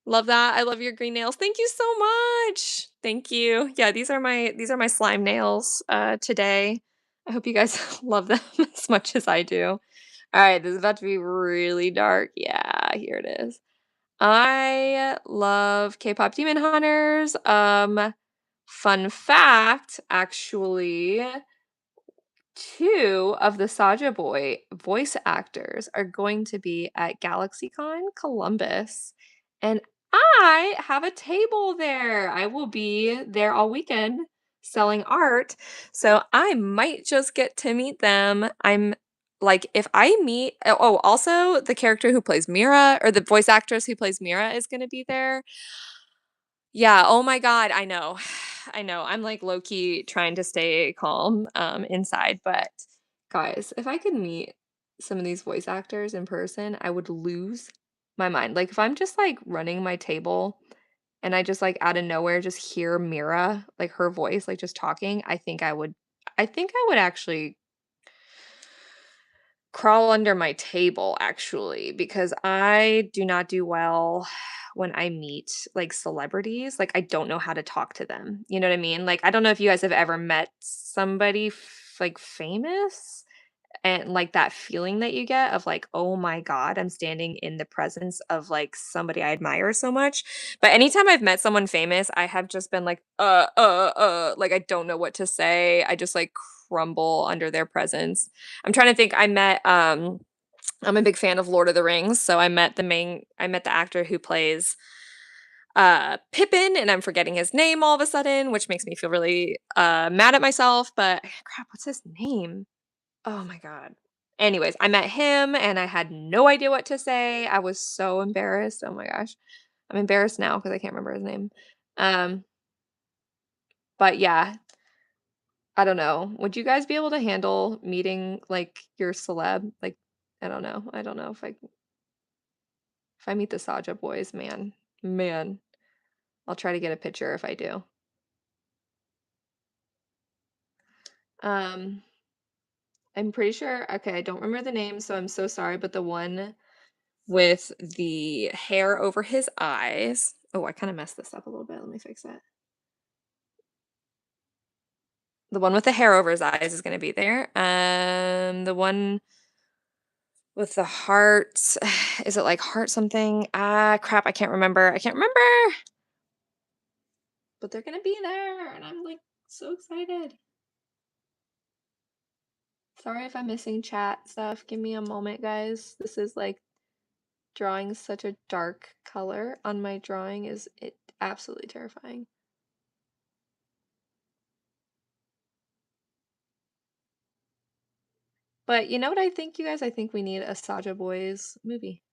Love that. I love your green nails. Thank you so much. Thank you. Yeah, these are my slime nails today. I hope you guys love them as much as I do. All right, this is about to be really dark. Yeah, here it is. I love K-pop Demon Hunters. Fun fact, actually, two of the Saja Boy voice actors are going to be at GalaxyCon Columbus, and I have a table there. I will be there all weekend selling art, so I might just get to meet them. I'm like, if I meet, oh, also the character who plays Mira, or the voice actress who plays Mira is going to be there. Yeah, oh my God, I know. I know. I'm like low key trying to stay calm inside, but guys, if I could meet some of these voice actors in person, I would lose my mind. Like if I'm just like running my table and I just like out of nowhere just hear Mira, like her voice, like just talking, I think I would actually crawl under my table actually because I do not do well when I meet like celebrities. Like I don't know how to talk to them. You know what I mean? Like I don't know if you guys have ever met somebody like famous and like that feeling that you get of like, oh my God, I'm standing in the presence of like somebody I admire so much. But anytime I've met someone famous, I have just been like, like I don't know what to say. I just like crumble under their presence. I'm trying to think. I'm a big fan of Lord of the Rings, so I met the actor who plays Pippin, and I'm forgetting his name all of a sudden, which makes me feel really mad at myself, but crap, what's his name? Oh my God. Anyways, I met him and I had no idea what to say. I was so embarrassed. Oh my gosh. I'm embarrassed now because I can't remember his name. Um, but yeah, I don't know. Would you guys be able to handle meeting like your celeb? Like, I don't know. I don't know if I meet the Saja boys, man. Man, I'll try to get a picture if I do. Um, I'm pretty sure, okay, I don't remember the name, so I'm so sorry, but the one with the hair over his eyes. Oh, I kind of messed this up a little bit. Let me fix that. The one with the hair over his eyes is going to be there. The one with the heart, is it like heart something? Ah, crap, I can't remember. I can't remember. But they're going to be there, and I'm like so excited. Sorry if I'm missing chat stuff. Give me a moment, guys. This is like drawing such a dark color on my drawing is it absolutely terrifying. But you know what I think, you guys? I think we need a Saja Boys movie.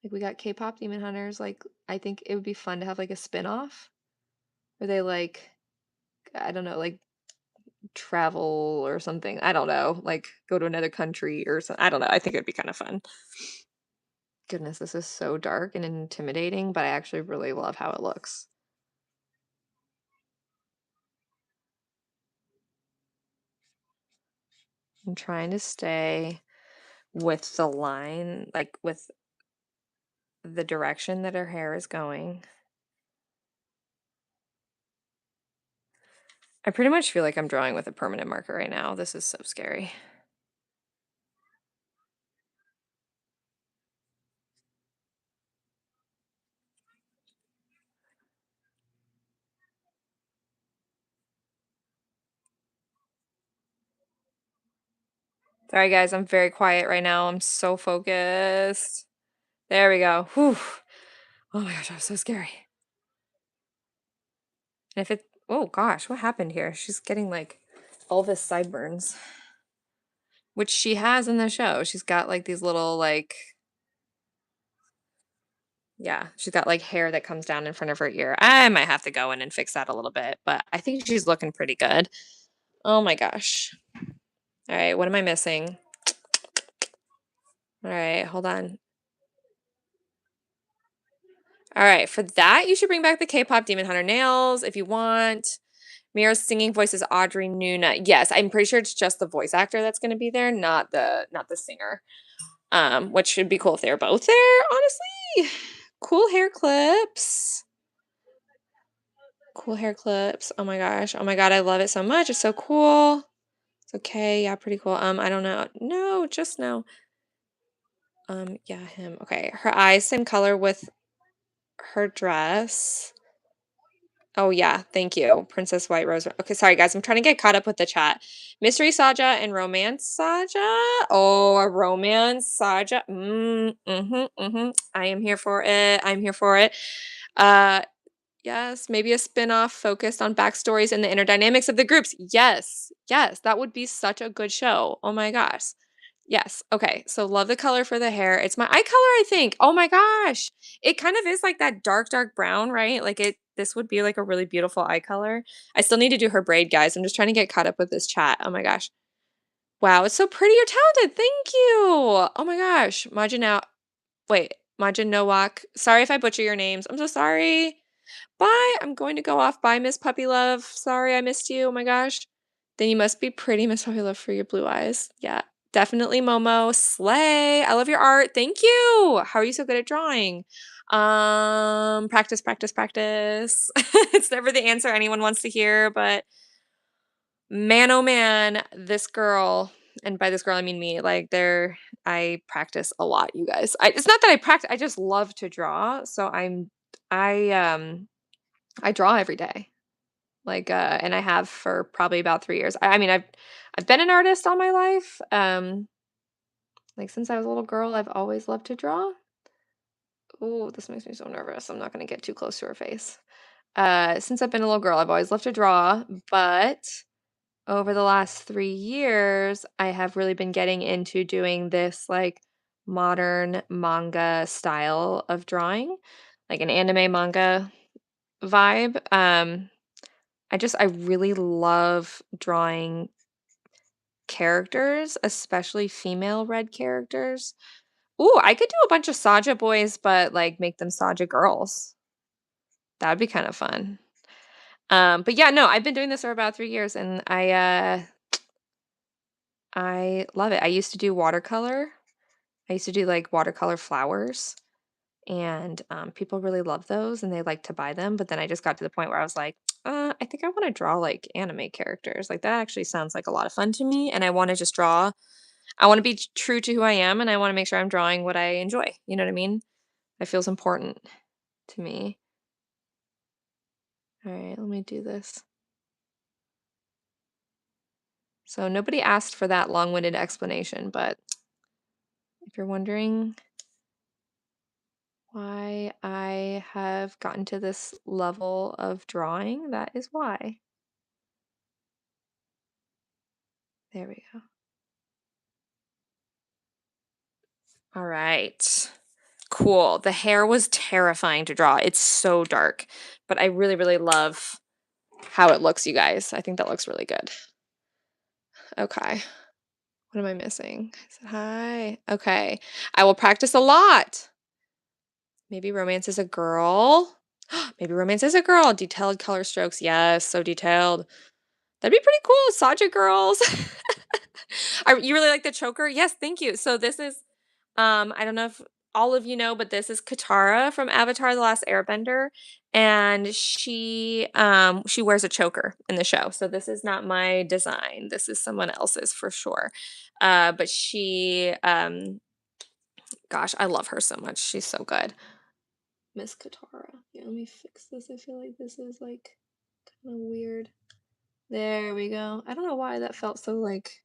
Like we got K-pop Demon Hunters. Like I think it would be fun to have like a spin-off where they like I don't know, like travel or something. I don't know, like go to another country or something. I don't know. I think it'd be kind of fun. Goodness, this is so dark and intimidating, but I actually really love how it looks. I'm trying to stay with the line, like with the direction that her hair is going. I pretty much feel like I'm drawing with a permanent marker right now. This is so scary. Sorry, guys, I'm very quiet right now. I'm so focused. There we go. Whew. Oh my gosh, that was so scary. And if it, oh gosh, what happened here? She's getting like Elvis sideburns, which she has in the show. She's got like these little like, yeah, she's got like hair that comes down in front of her ear. I might have to go in and fix that a little bit, but I think she's looking pretty good. Oh my gosh. All right, what am I missing? All right, hold on. All right, for that, you should bring back the K-pop Demon Hunter nails if you want. Mira's singing voice is Audrey Nuna. Yes, I'm pretty sure it's just the voice actor that's going to be there, not the singer. Which should be cool if they're both there, honestly. Cool hair clips. Cool hair clips. Oh my gosh. Oh my god, I love it so much. It's so cool. It's okay. Yeah, pretty cool. I don't know. No, just no. Yeah, him. Okay. Her eyes same color with her dress. Oh, yeah, thank you, Princess White Rose. Okay, sorry guys, I'm trying to get caught up with the chat. Mystery Saja and Romance Saja? Oh, a Romance Saja. I am here for it. I'm here for it. Uh, yes, maybe a spin-off focused on backstories and the inner dynamics of the groups. Yes, yes, that would be such a good show. Oh my gosh. Yes. Okay. So love the color for the hair. It's my eye color, I think. Oh my gosh. It kind of is like that dark, dark brown, right? Like this would be like a really beautiful eye color. I still need to do her braid, guys. I'm just trying to get caught up with this chat. Oh my gosh. Wow. It's so pretty. You're talented. Thank you. Oh my gosh. Majin Nowak. Sorry if I butcher your names. I'm so sorry. Bye. I'm going to go off. Bye, Miss Puppy Love. Sorry I missed you. Oh my gosh. Then you must be pretty, Miss Puppy Love, for your blue eyes. Yeah, definitely Momo. Slay. I love your art. Thank you. How are you so good at drawing? Practice, practice, practice. It's never the answer anyone wants to hear, but man, oh man, this girl, and by this girl I mean me, like I practice a lot, you guys. It's not that I practice, I just love to draw. So I draw every day. Like and I have for probably about 3 years. I mean I've been an artist all my life. Like since I was a little girl, I've always loved to draw. Oh, this makes me so nervous. I'm not going to get too close to her face. Since I've been a little girl, I've always loved to draw, but over the last 3 years, I have really been getting into doing this like modern manga style of drawing, like an anime manga vibe. I really love drawing characters, especially female red characters. Ooh, I could do a bunch of Saja boys, but like make them Saja girls. That'd be kind of fun. But yeah, no, I've been doing this for about 3 years and I love it. I used to do watercolor. I used to do like watercolor flowers and people really love those and they like to buy them. But then I just got to the point where I was like, I think I want to draw like anime characters. Like that actually sounds like a lot of fun to me. And I want to just draw. I want to be true to who I am and I want to make sure I'm drawing what I enjoy. You know what I mean? That feels important to me. All right, let me do this. So nobody asked for that long-winded explanation, but if you're wondering why I have gotten to this level of drawing, that is why. There we go. All right. Cool. The hair was terrifying to draw. It's so dark, but I really, really love how it looks, you guys. I think that looks really good. Okay. What am I missing? I said hi. Okay. I will practice a lot. Maybe romance is a girl. Maybe romance is a girl. Detailed color strokes. Yes, so detailed. That'd be pretty cool. Saja girls. You really like the choker? Yes, thank you. So this is I don't know if all of you know, but this is Katara from Avatar: The Last Airbender, and she wears a choker in the show. So this is not my design. This is someone else's for sure. But gosh, I love her so much. She's so good. Miss Katara. Yeah, let me fix this. I feel like this is like kind of weird. There we go. I don't know why that felt so like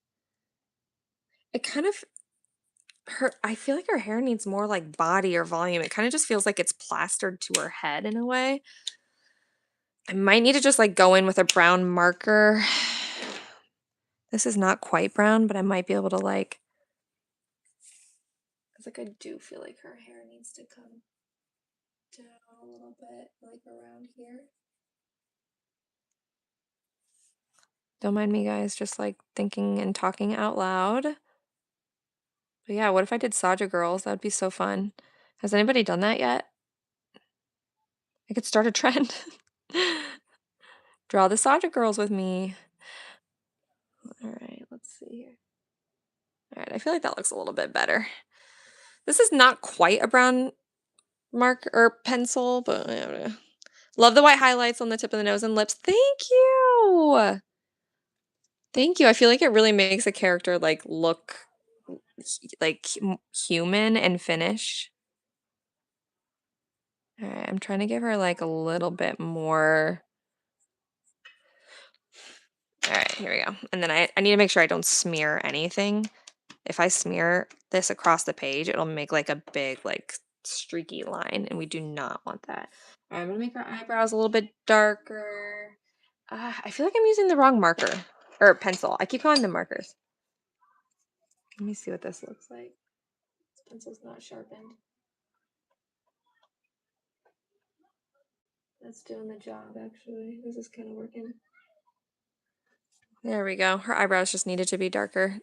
it kind of I feel like her hair needs more like body or volume. It kind of just feels like it's plastered to her head in a way. I might need to just like go in with a brown marker. This is not quite brown, but I might be able to like it's like I do feel like her hair needs to come down a little bit, like around here. Don't mind me, guys, just like thinking and talking out loud. But yeah, what if I did Saja girls? That would be so fun. Has anybody done that yet? I could start a trend. Draw the Saja girls with me. All right, let's see here. All right, I feel like that looks a little bit better. This is not quite a brown mark or pencil, but love the white highlights on the tip of the nose and lips. Thank you. Thank you. I feel like it really makes a character like look like human and finished. All right, I'm trying to give her like a little bit more Here we go. And then I need to make sure I don't smear anything. If I smear this across the page, it'll make like a big like streaky line, and we do not want that. All right, I'm gonna make our eyebrows a little bit darker. I feel like I'm using the wrong marker or pencil. I keep calling them markers. Let me see what this looks like. This pencil's not sharpened. That's doing the job, actually. This is kind of working. There we go. Her eyebrows just needed to be darker.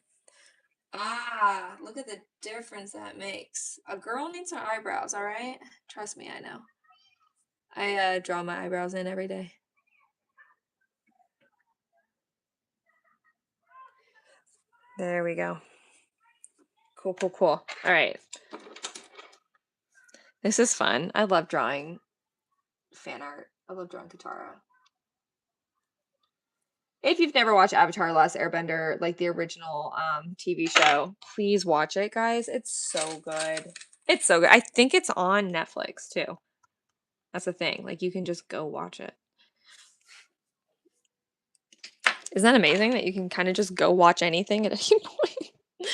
Ah, look at the difference that makes. A girl needs her eyebrows, all right? Trust me, I know. I draw my eyebrows in every day. There we go. Cool, cool, cool. All right. This is fun. I love drawing fan art. I love drawing Katara. If you've never watched Avatar: Last Airbender, like the original TV show, please watch it, guys. It's so good. It's so good. I think it's on Netflix too. That's the thing. Like you can just go watch it. Isn't that amazing that you can kind of just go watch anything at any point?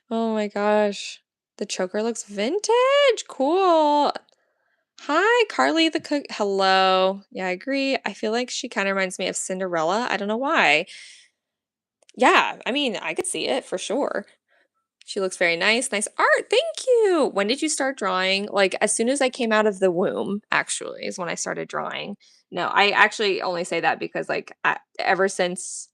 Oh my gosh. The choker looks vintage. Cool. Hi, Carly the cook. Hello. Yeah, I agree. I feel like she kind of reminds me of Cinderella. I don't know why. Yeah, I mean, I could see it for sure. She looks very nice. Nice art. Thank you. When did you start drawing? Like as soon as I came out of the womb, actually, is when I started drawing. No, I actually only say that because like ever since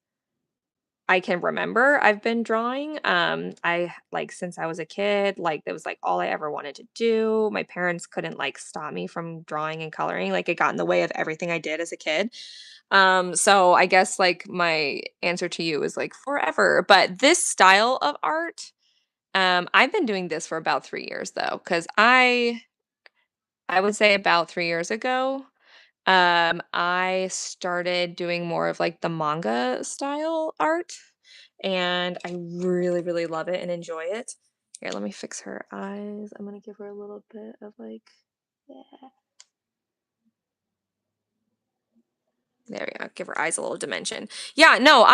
I can remember I've been drawing. I like since I was a kid, like that was like all I ever wanted to do. My parents couldn't like stop me from drawing and coloring. Like it got in the way of everything I did as a kid. So I guess like my answer to you is like forever. But this style of art, I've been doing this for about 3 years though, because I would say about 3 years ago, I started doing more of like the manga style art, and I really, really love it and enjoy it. Here, let me fix her eyes. I'm gonna give her a little bit of like, yeah. There we go. Give her eyes a little dimension. Yeah, no,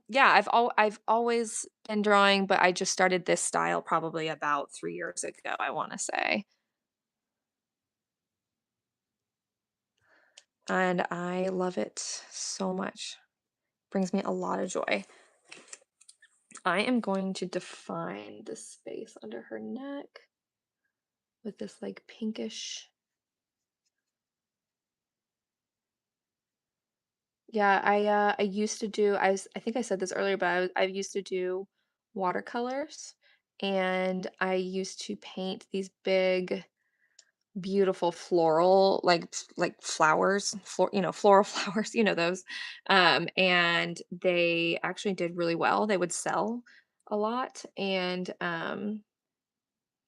yeah, I've always been drawing, but I just started this style probably about 3 years ago, I want to say. And I love it so much. Brings me a lot of joy. I am going to define the space under her neck with this like pinkish. Yeah, I used to do I think I said this earlier, but I used to do watercolors, and I used to paint these big beautiful floral like flowers, floral flowers, those. And they actually did really well. They would sell a lot, and but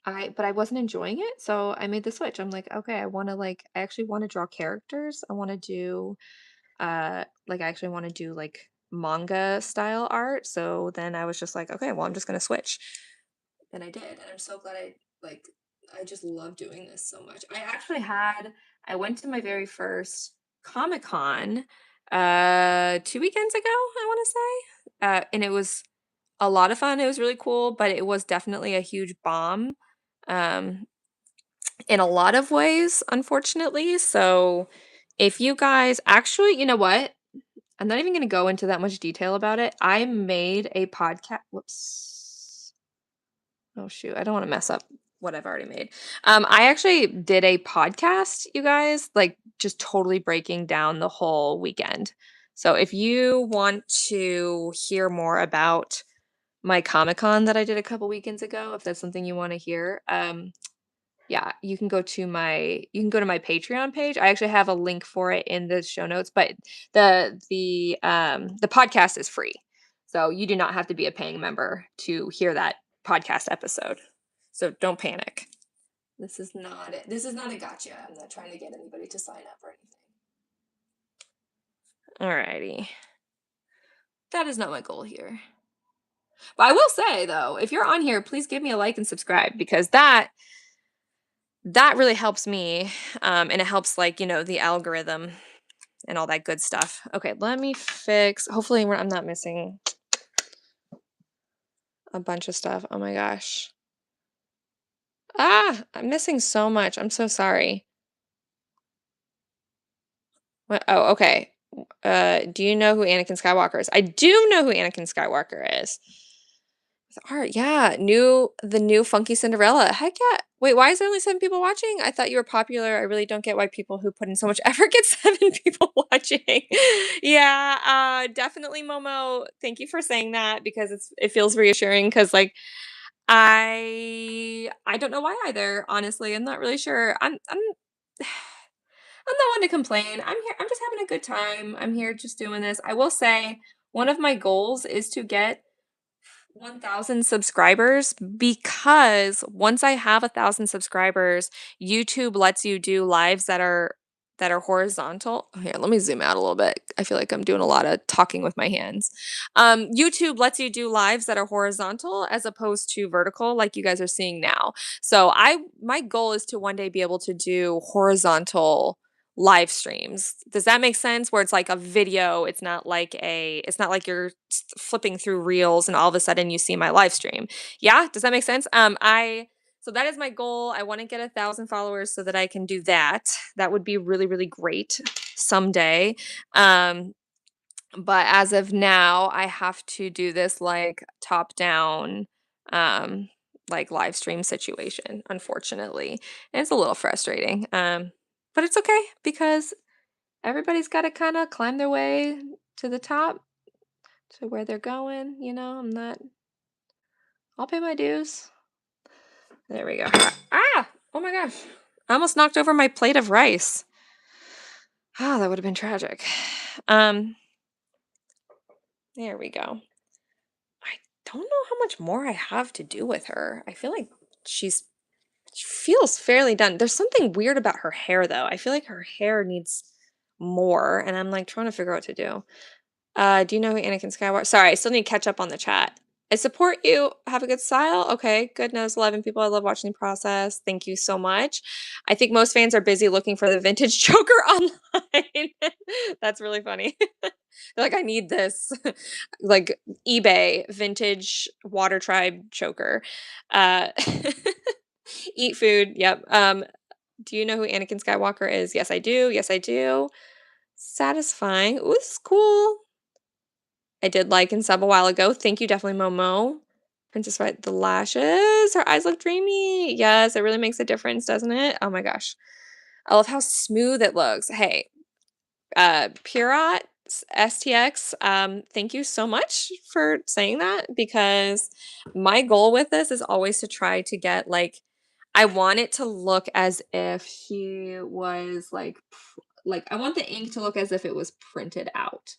I wasn't enjoying it, so I made the switch. I'm like, okay, I actually want to draw characters. I want to do like I actually want to do like manga style art. So then I was just like, okay, well, I'm just gonna switch. And I did, and I'm so glad I just love doing this so much. I went to my very first Comic-Con 2 weekends ago, I want to say. And it was a lot of fun. It was really cool, but it was definitely a huge bomb. Um, in a lot of ways, unfortunately. So if you guys actually, you know what? I'm not even going to go into that much detail about it. I made a podcast. Whoops. Oh, shoot. I don't want to mess up what I've already made. I actually did a podcast, you guys, like just totally breaking down the whole weekend. So if you want to hear more about my Comic-Con that I did a couple weekends ago, if that's something you want to hear, yeah, you can go to my Patreon page. I actually have a link for it in the show notes, but the podcast is free. So you do not have to be a paying member to hear that podcast episode. So don't panic. This is not a gotcha. I'm not trying to get anybody to sign up or anything. Alrighty. That is not my goal here. But I will say though, if you're on here, please give me a like and subscribe, because that really helps me, and it helps like the algorithm and all that good stuff. Okay, let me fix. Hopefully, I'm not missing a bunch of stuff. Oh my gosh. Ah, I'm missing so much. I'm so sorry. What? Oh, okay. Do you know who Anakin Skywalker is? I do know who Anakin Skywalker is. Art, yeah. The new Funky Cinderella. Heck yeah. Wait, why is there only 7 people watching? I thought you were popular. I really don't get why people who put in so much effort get 7 people watching. Yeah, definitely Momo. Thank you for saying that because it feels reassuring because like I don't know why either, honestly. I'm not really sure. I'm not one to complain. I'm here. I'm just having a good time. I'm here just doing this. I will say one of my goals is to get 1,000 subscribers because once I have 1,000 subscribers, YouTube lets you do lives that are horizontal. Oh, here, let me zoom out a little bit. I feel like I'm doing a lot of talking with my hands. YouTube lets you do lives that are horizontal as opposed to vertical, like you guys are seeing now. So my goal is to one day be able to do horizontal live streams. Does that make sense? Where it's like a video, it's not like you're flipping through reels and all of a sudden you see my live stream. Yeah, does that make sense? So that is my goal. I want to get 1,000 followers so that I can do that. That would be really, really great someday. Um, but as of now, I have to do this like top down, um, like live stream situation, unfortunately. And it's a little frustrating. But it's okay because everybody's got to kind of climb their way to the top to where they're going. I'll pay my dues. There we go. Ah! Oh my gosh. I almost knocked over my plate of rice. Ah, that would have been tragic. Um, there we go. I don't know how much more I have to do with her. I feel like she feels fairly done. There's something weird about her hair though. I feel like her hair needs more, and I'm like trying to figure out what to do. Do you know who Anakin Skywalker? Sorry, I still need to catch up on the chat. I support you. Have a good style. Okay, goodness, 11 people. I love watching the process. Thank you so much. I think most fans are busy looking for the vintage choker online. That's really funny. They're like, I need this. Like eBay vintage water tribe choker. Uh, eat food. Yep. Do you know who Anakin Skywalker is? Yes, I do. Yes, I do. Satisfying. Ooh, this is cool. I did like and sub a while ago. Thank you, definitely Momo. Princess White, the lashes. Her eyes look dreamy. Yes, it really makes a difference, doesn't it? Oh my gosh. I love how smooth it looks. Hey, Purot STX, thank you so much for saying that because my goal with this is always to try to get like I want it to look as if she was like I want the ink to look as if it was printed out.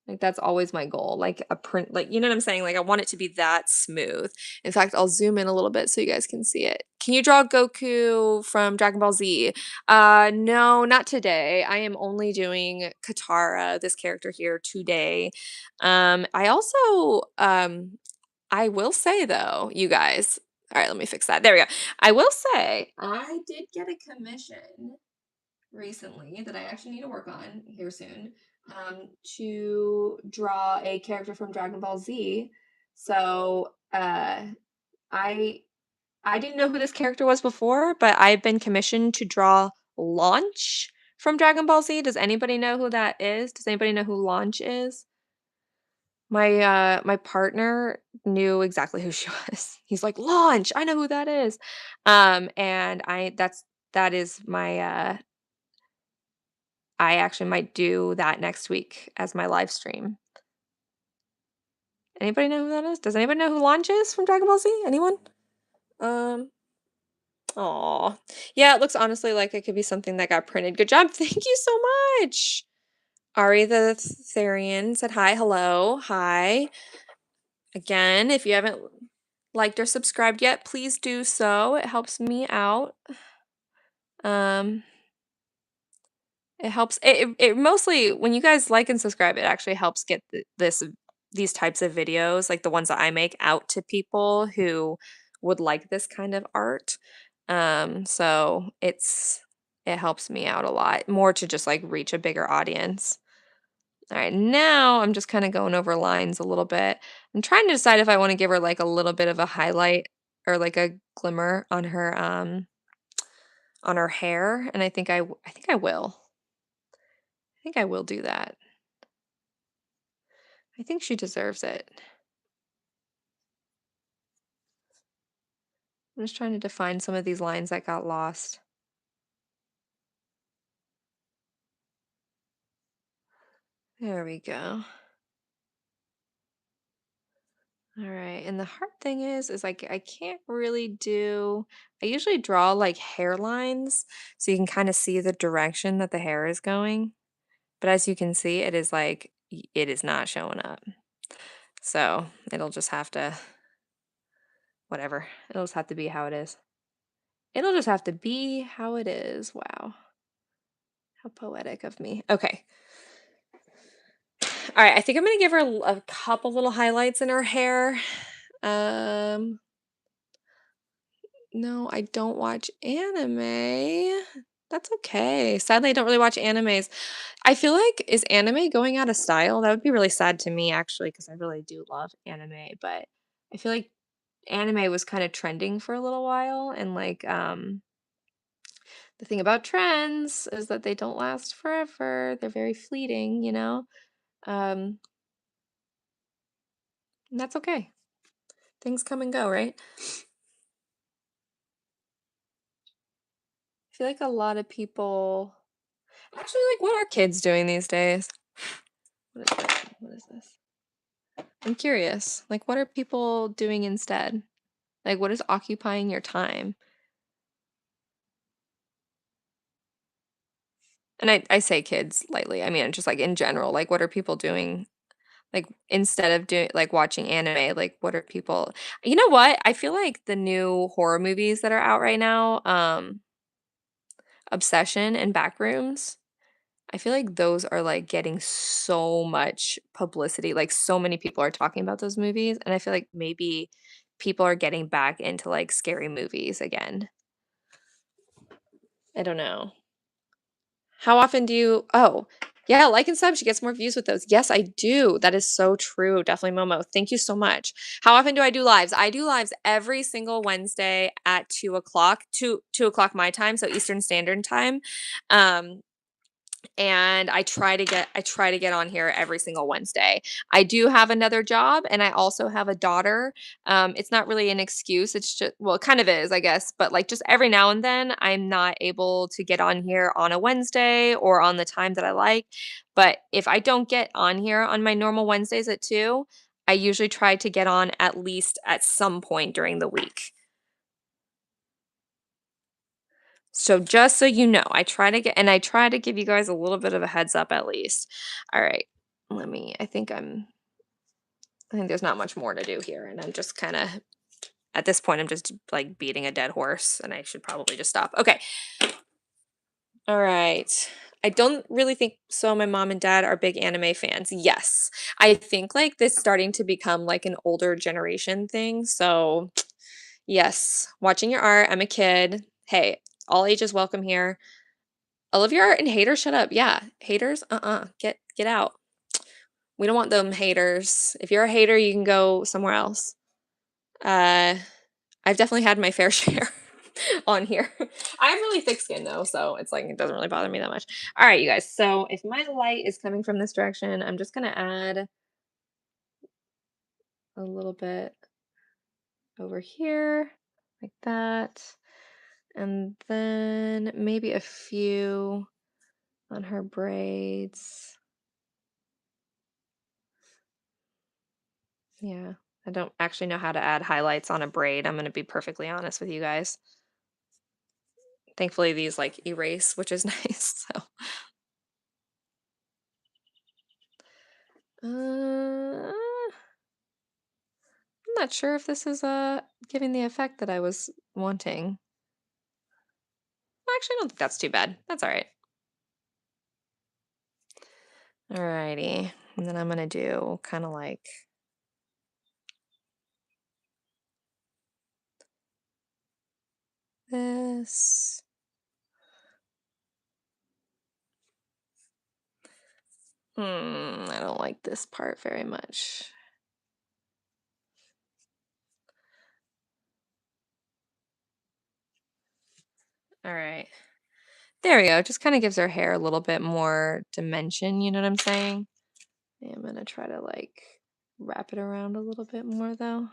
Like that's always my goal. Like a print, like you know what I'm saying? Like I want it to be that smooth. In fact, I'll zoom in a little bit so you guys can see it. Can you draw Goku from Dragon Ball Z? No, not today. I am only doing Katara, this character here today. I also I will say though, you guys. All right, let me fix that. There we go. I will say I did get a commission recently that I actually need to work on here soon to draw a character from Dragon Ball Z. So I I didn't know who this character was before, but I've been commissioned to draw Launch from Dragon Ball Z. Does anybody know who that is? Does anybody know who Launch is? My partner knew exactly who she was. He's like, "Launch, I know who that is." And that is my I actually might do that next week as my live stream. Anybody know who that is? Does anybody know who Launch is from Dragon Ball Z? Anyone? Um, Aw. Yeah, it looks honestly like it could be something that got printed. Good job. Thank you so much. Ari the Therian said hi, hello, hi. Again, if you haven't liked or subscribed yet, please do so. It helps me out. Um, It helps it mostly when you guys like and subscribe, it actually helps get these types of videos, like the ones that I make, out to people who would like this kind of art. So it helps me out a lot more to just like reach a bigger audience. All right, now I'm just kind of going over lines a little bit. I'm trying to decide if I want to give her like a little bit of a highlight or like a glimmer on her hair, and I think I will. I think I will do that. I think she deserves it. I'm just trying to define some of these lines that got lost. There we go. All right, and the hard thing is like I can't really do. I usually draw like hairlines so you can kind of see the direction that the hair is going. But as you can see, it is like it is not showing up. So it'll just have to, whatever. It'll just have to be how it is. It'll just have to be how it is. Wow. How poetic of me. Okay. All right. I think I'm going to give her a couple little highlights in her hair. Um, no, I don't watch anime. That's okay. Sadly, I don't really watch animes. I feel like, is anime going out of style? That would be really sad to me, actually, because I really do love anime. But I feel like anime was kind of trending for a little while. And like, the thing about trends is that they don't last forever. They're very fleeting, you know? And that's okay. Things come and go, right? I feel like a lot of people actually like what are kids doing these days? What is this? What is this? I'm curious. Like what are people doing instead? Like what is occupying your time? And I say kids lightly. I mean just like in general, like what are people doing? Like instead of doing like watching anime, like what are people You know what? I feel like the new horror movies that are out right now, Obsession and Backrooms, I feel like those are like getting so much publicity. Like so many people are talking about those movies, and I feel like maybe people are getting back into like scary movies again. I don't know. How often do you Oh, yeah, like and sub, she gets more views with those. Yes, I do. That is so true. Definitely Momo. Thank you so much. How often do I do lives? I do lives every single Wednesday at 2 o'clock, 2 o'clock my time, so Eastern Standard Time. Um, and I try to get on here every single Wednesday. I do have another job and I also have a daughter. It's not really an excuse. It's just well, it kind of is, I guess, but like just every now and then I'm not able to get on here on a Wednesday or on the time that I like. But if I don't get on here on my normal Wednesdays at 2, I usually try to get on at least at some point during the week. So just so you know, I try to give you guys a little bit of a heads up at least. All right. I think there's not much more to do here and I'm just kind of at this point I'm just like beating a dead horse and I should probably just stop. Okay. All right. I don't really think so. My mom and dad are big anime fans. Yes. I think like this starting to become like an older generation thing. So, yes, watching your art. I'm a kid. Hey, all ages welcome here. I love your art and haters, shut up. Yeah, haters, get out. We don't want them haters. If you're a hater, you can go somewhere else. Uh, I've definitely had my fair share on here. I have really thick skin though, so it's like it doesn't really bother me that much. All right, you guys. So if my light is coming from this direction, I'm just gonna add a little bit over here, like that, and then maybe a few on her braids. Yeah, I don't actually know how to add highlights on a braid. I'm gonna be perfectly honest with you guys. Thankfully, these like erase, which is nice. So, I'm not sure if this is giving the effect that I was wanting. Well, actually, I don't think that's too bad. That's all right. Alrighty, and then I'm gonna do kind of like this. I don't like this part very much. All right. There we go. Just kind of gives her hair a little bit more dimension, you know what I'm saying? I'm gonna try to like wrap it around a little bit more though.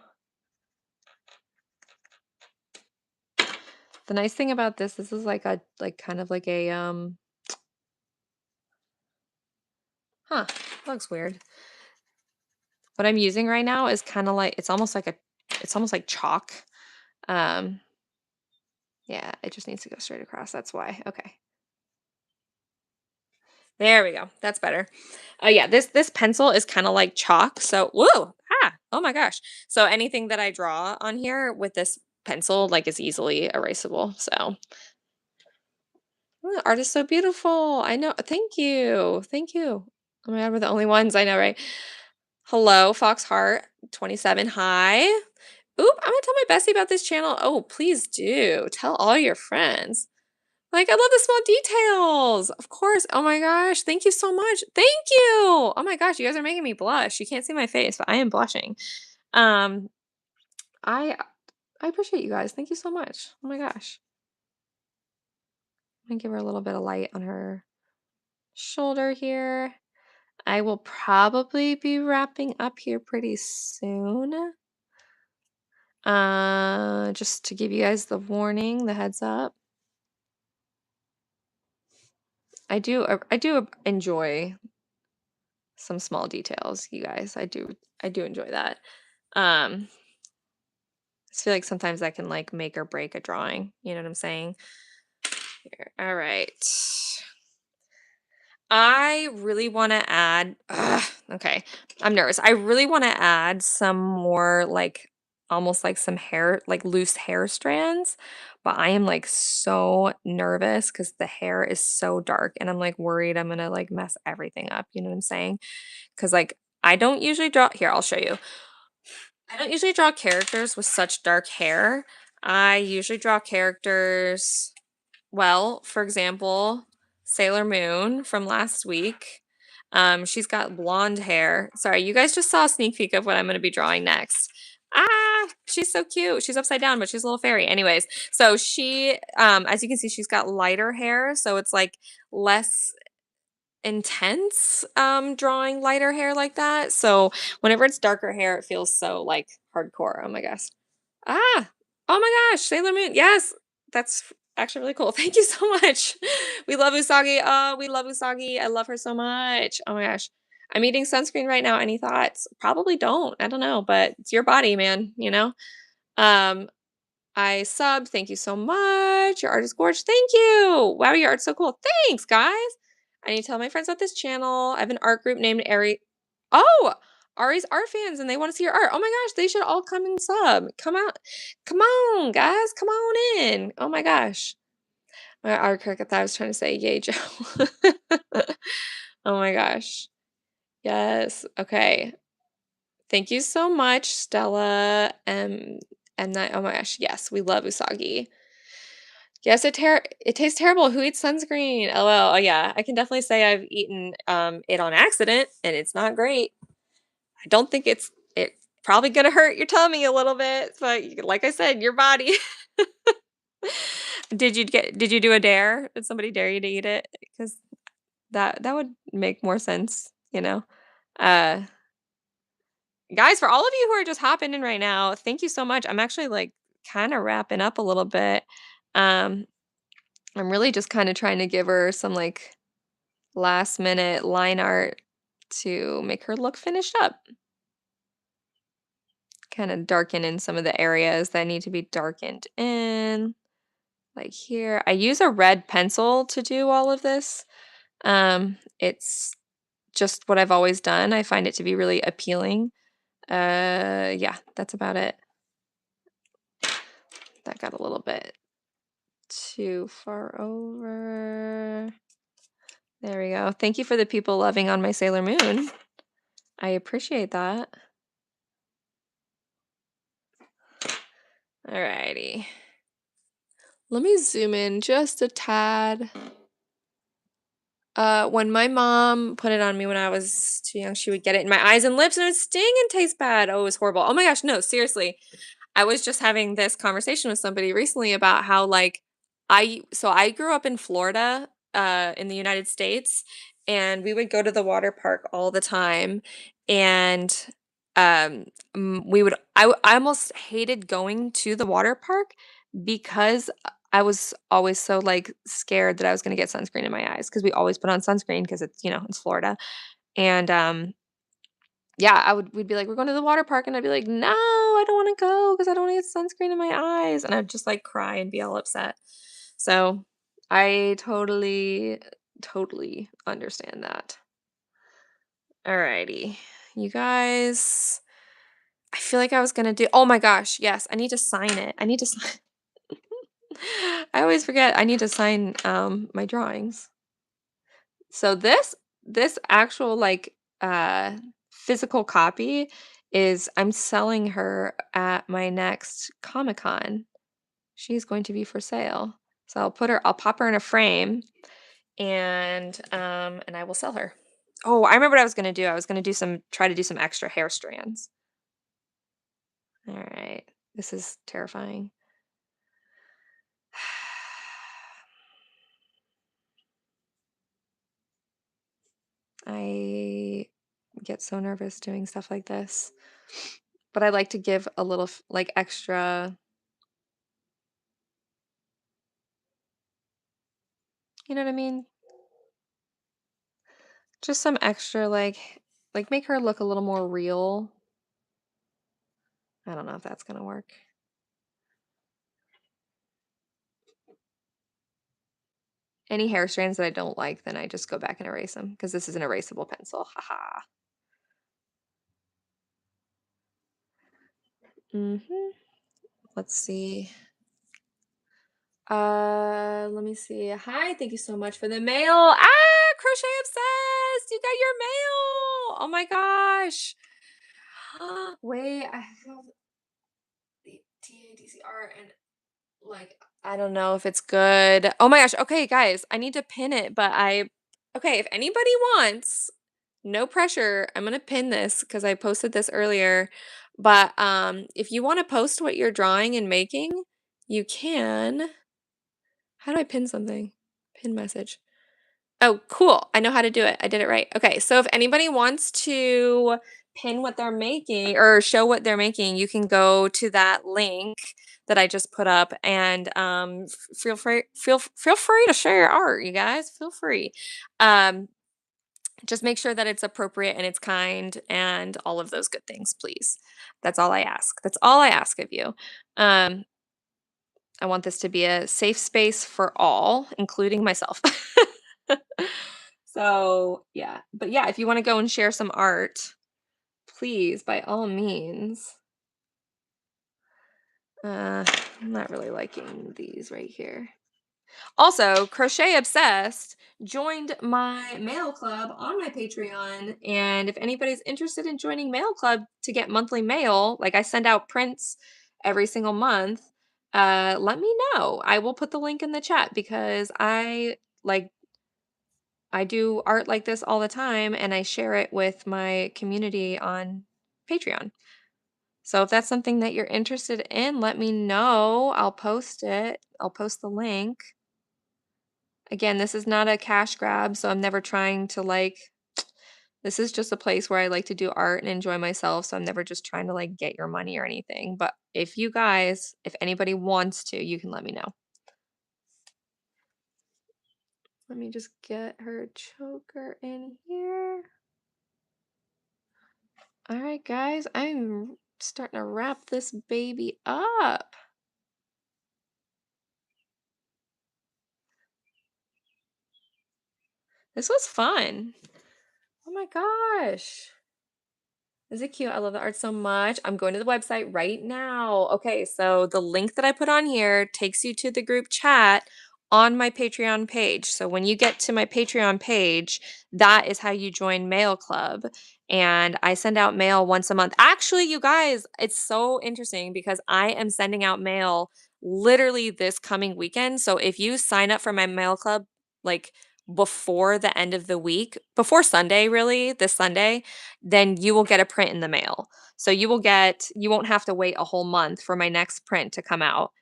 The nice thing about this is like a kind of like a huh, that looks weird. What I'm using right now is kind of like it's almost like chalk. Um yeah, it just needs to go straight across. That's why. Okay. There we go. That's better. Yeah, this pencil is kind of like chalk. So, whoa, oh my gosh. So anything that I draw on here with this pencil, like, is easily erasable. So, oh, the art is so beautiful. I know. Thank you. Thank you. Oh my God, we're the only ones. I know, right? Hello, Foxheart 27. Hi. Oop, I'm gonna tell my bestie about this channel. Oh, please do. Tell all your friends. Like, I love the small details. Of course. Oh my gosh. Thank you so much. Thank you. Oh my gosh, you guys are making me blush. You can't see my face, but I am blushing. Um, I I appreciate you guys. Thank you so much. Oh my gosh. I'm gonna give her a little bit of light on her shoulder here. I will probably be wrapping up here pretty soon. Just to give you guys the warning, the heads up. I do enjoy some small details, you guys. I do enjoy that. I just feel like sometimes that can like make or break a drawing. You know what I'm saying? Here. All right. I really want to add. Okay, I'm nervous. I really want to add some more like almost like some hair, like loose hair strands, but I am like so nervous because the hair is so dark, and I'm like worried I'm gonna like mess everything up. You know what I'm saying? Because like I don't usually draw. Here, I'll show you. I don't usually draw characters with such dark hair. I usually draw characters, well, for example, Sailor Moon from last week. She's got blonde hair. Sorry, you guys just saw a sneak peek of what I'm going to be drawing next. Ah, she's so cute. She's upside down, but she's a little fairy. Anyways, so she, as you can see, she's got lighter hair, so it's like less intense drawing lighter hair like that. So whenever it's darker hair, it feels so like hardcore. Oh my gosh. Ah, oh my gosh, Sailor Moon. Yes, that's actually really cool. Thank you so much. We love Usagi. Oh, we love Usagi. I love her so much. Oh my gosh. I'm eating sunscreen right now. Any thoughts? Probably don't. I don't know, but it's your body, man, you know? Um, I subbed. Thank you so much. Your art is gorgeous. Thank you. Wow, your art's so cool. Thanks, guys. I need to tell my friends about this channel. I have an art group named Ari. Oh, Ari's art fans, and they want to see your art. Oh my gosh, they should all come and sub. Come out. Come on, guys. Come on in. Oh my gosh. My art cricket that I was trying to say, yay, Joe. Oh my gosh. Yes. Okay. Thank you so much, Stella. And that, oh my gosh, yes, we love Usagi. Yes, it tastes terrible. Who eats sunscreen? Oh well, oh yeah. I can definitely say I've eaten it on accident and it's not great. I don't think it probably gonna hurt your tummy a little bit, but like I said, your body. Did you do a dare? Did somebody dare you to eat it? Because that would make more sense, you know. Uh Guys, for all of you who are just hopping in right now, thank you so much. I'm actually like kind of wrapping up a little bit. Um I'm really just kind of trying to give her some like last minute line art to make her look finished up. Kind of darken in some of the areas that need to be darkened in. Like here. I use a red pencil to do all of this. It's just what I've always done. I find it to be really appealing. Yeah, that's about it. That got a little bit too far over. There we go. Thank you for the people loving on my Sailor Moon. I appreciate that. Alrighty. Let me zoom in just a tad. When my mom put it on me when I was too young, she would get it in my eyes and lips and it would sting and taste bad. Oh, it was horrible. Oh my gosh, no, seriously. I was just having this conversation with somebody recently about how like I grew up in Florida, in the United States, and we would go to the water park all the time. And I almost hated going to the water park because I was always so like scared that I was going to get sunscreen in my eyes because we always put on sunscreen because it's, it's Florida. And yeah, we'd be like, we're going to the water park, and I'd be like, no, I don't want to go because I don't want to get sunscreen in my eyes. And I'd just like cry and be all upset. So I totally understand that. Alrighty. You guys, I feel like I was gonna do, oh my gosh, yes, I need to sign it. I need to sign. I always forget I need to sign my drawings. So this actual like physical copy is I'm selling her at my next Comic-Con. She's going to be for sale. So I'll pop her in a frame and I will sell her. Oh, I remember what I was gonna do. I was gonna try to do some extra hair strands. All right. This is terrifying. I get so nervous doing stuff like this. But I like to give a little like extra, you know what I mean? Just some extra like make her look a little more real. I don't know if that's gonna work. Any hair strands that I don't like, then I just go back and erase them because this is an erasable pencil. Haha. Let's see. Let me see. Hi, thank you so much for the mail. Ah, Crochet Obsessed! You got your mail! Oh my gosh. Wait, I have the TADCR and like I don't know if it's good. Oh my gosh. Okay, guys, I need to pin it, but okay, if anybody wants, no pressure. I'm gonna pin this because I posted this earlier. But if you want to post what you're drawing and making, you can. How do I pin something? Pin message. Oh, cool. I know how to do it. I did it right. Okay, so if anybody wants to pin what they're making or show what they're making, you can go to that link that I just put up and feel free to share your art, you guys. Feel free. Um, just make sure that it's appropriate and it's kind and all of those good things, please. That's all I ask. That's all I ask of you. Um, I want this to be a safe space for all, including myself. So, yeah. But yeah, if you want to go and share some art, please, by all means. I'm not really liking these right here. Also, Crochet Obsessed joined my mail club on my Patreon. And if anybody's interested in joining mail club to get monthly mail, like I send out prints every single month, let me know. I will put the link in the chat because I do art like this all the time and I share it with my community on Patreon. So if that's something that you're interested in, let me know. I'll post it. I'll post the link. Again, this is not a cash grab, so I'm never trying to this is just a place where I like to do art and enjoy myself, so I'm never just trying to get your money or anything. But if anybody wants to, you can let me know. Let me just get her choker in here. All right, guys, I'm starting to wrap this baby up. This was fun. Oh my gosh. Is it cute? I love the art so much. I'm going to the website right now. Okay, so the link that I put on here takes you to the group chat on my Patreon page. So when you get to my Patreon page, that is how you join Mail Club. And I send out mail once a month. Actually, you guys, it's so interesting because I am sending out mail literally this coming weekend. So if you sign up for my Mail Club, like before the end of the week, before Sunday, really, this Sunday, then you will get a print in the mail. So you won't have to wait a whole month for my next print to come out.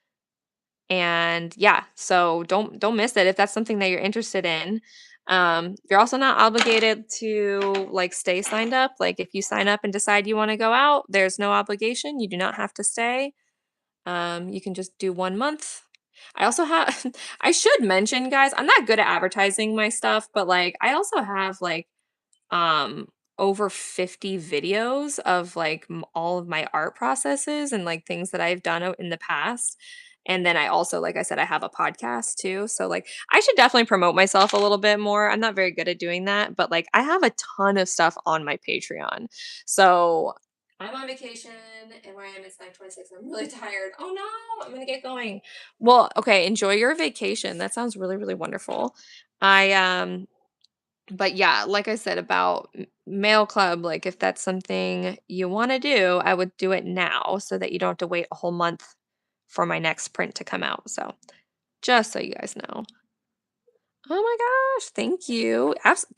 And yeah, so don't miss it if that's something that you're interested in. You're also not obligated to like stay signed up. Like if you sign up and decide you want to go out, there's no obligation. You do not have to stay. You can just do 1 month. I also have I should mention, guys, I'm not good at advertising my stuff, but like I also have like um over 50 videos of like all of my art processes and like things that I've done in the past. And then I also, like I said, I have a podcast too. So like I should definitely promote myself a little bit more. I'm not very good at doing that, but like I have a ton of stuff on my Patreon. So I'm on vacation and where I am it's 9:26. I'm really tired. Oh no, I'm gonna get going. Well, okay, enjoy your vacation. That sounds really, really wonderful. I but yeah, like I said about mail club, like if that's something you want to do, I would do it now so that you don't have to wait a whole month for my next print to come out. So just so you guys know. Oh my gosh, thank you.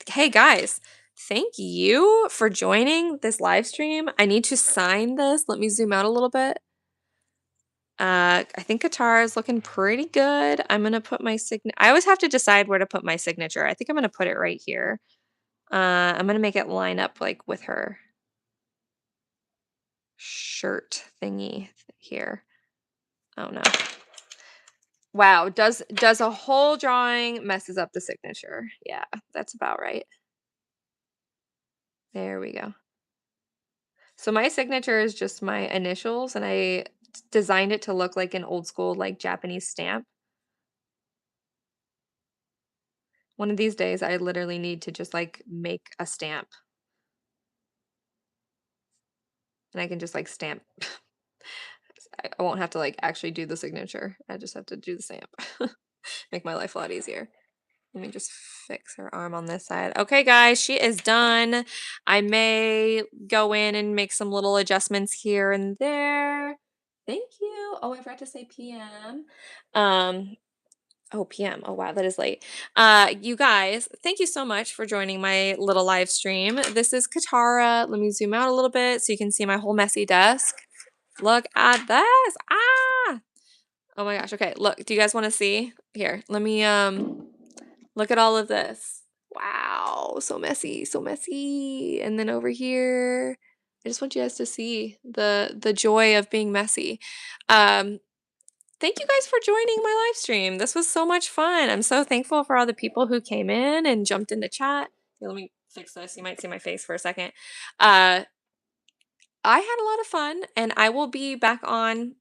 Hey guys, thank you for joining this live stream. I need to sign this. Let me zoom out a little bit. I think Katara is looking pretty good. I'm gonna put my signature. I always have to decide where to put my signature. I think I'm gonna put it right here. I'm gonna make it line up like with her shirt thingy here. Oh no. Wow, does a whole drawing messes up the signature. Yeah, that's about right. There we go. So my signature is just my initials and I designed it to look like an old school like Japanese stamp. One of these days I literally need to just like make a stamp and I can just like stamp. I won't have to like actually do the signature. I just have to do the stamp. Make my life a lot easier. Let me just fix her arm on this side. Okay, guys, she is done. I may go in and make some little adjustments here and there. Thank you. Oh, I forgot to say PM. Oh, PM. Oh, wow, that is late. You guys, thank you so much for joining my little live stream. This is Katara. Let me zoom out a little bit so you can see my whole messy desk. Look at this. Ah! Oh my gosh. Okay, look. Do you guys want to see? Here, let me look at all of this. Wow, so messy, so messy. And then over here, I just want you guys to see the joy of being messy. Um, Thank you guys for joining my live stream. This was so much fun. I'm so thankful for all the people who came in and jumped into chat. Here, let me fix this. You might see my face for a second. I had a lot of fun, and I will be back on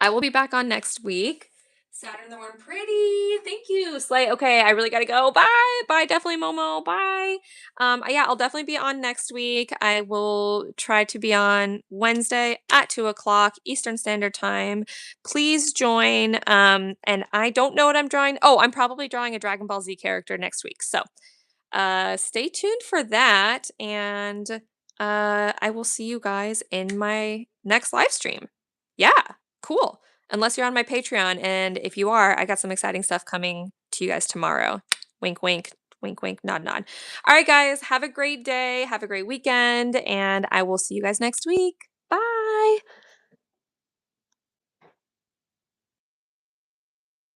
next week. Saturn the Worm Pretty. Thank you, Slay. Okay, I really gotta go. Bye. Bye, definitely Momo. Bye. Yeah, I'll definitely be on next week. I will try to be on Wednesday at 2 o'clock Eastern Standard Time. Please join. And I don't know what I'm drawing. Oh, I'm probably drawing a Dragon Ball Z character next week. So stay tuned for that. And I will see you guys in my next live stream. Yeah. Cool. Unless you're on my Patreon. And if you are, I got some exciting stuff coming to you guys tomorrow. Wink, wink, wink, wink, nod, nod. All right, guys. Have a great day. Have a great weekend. And I will see you guys next week. Bye.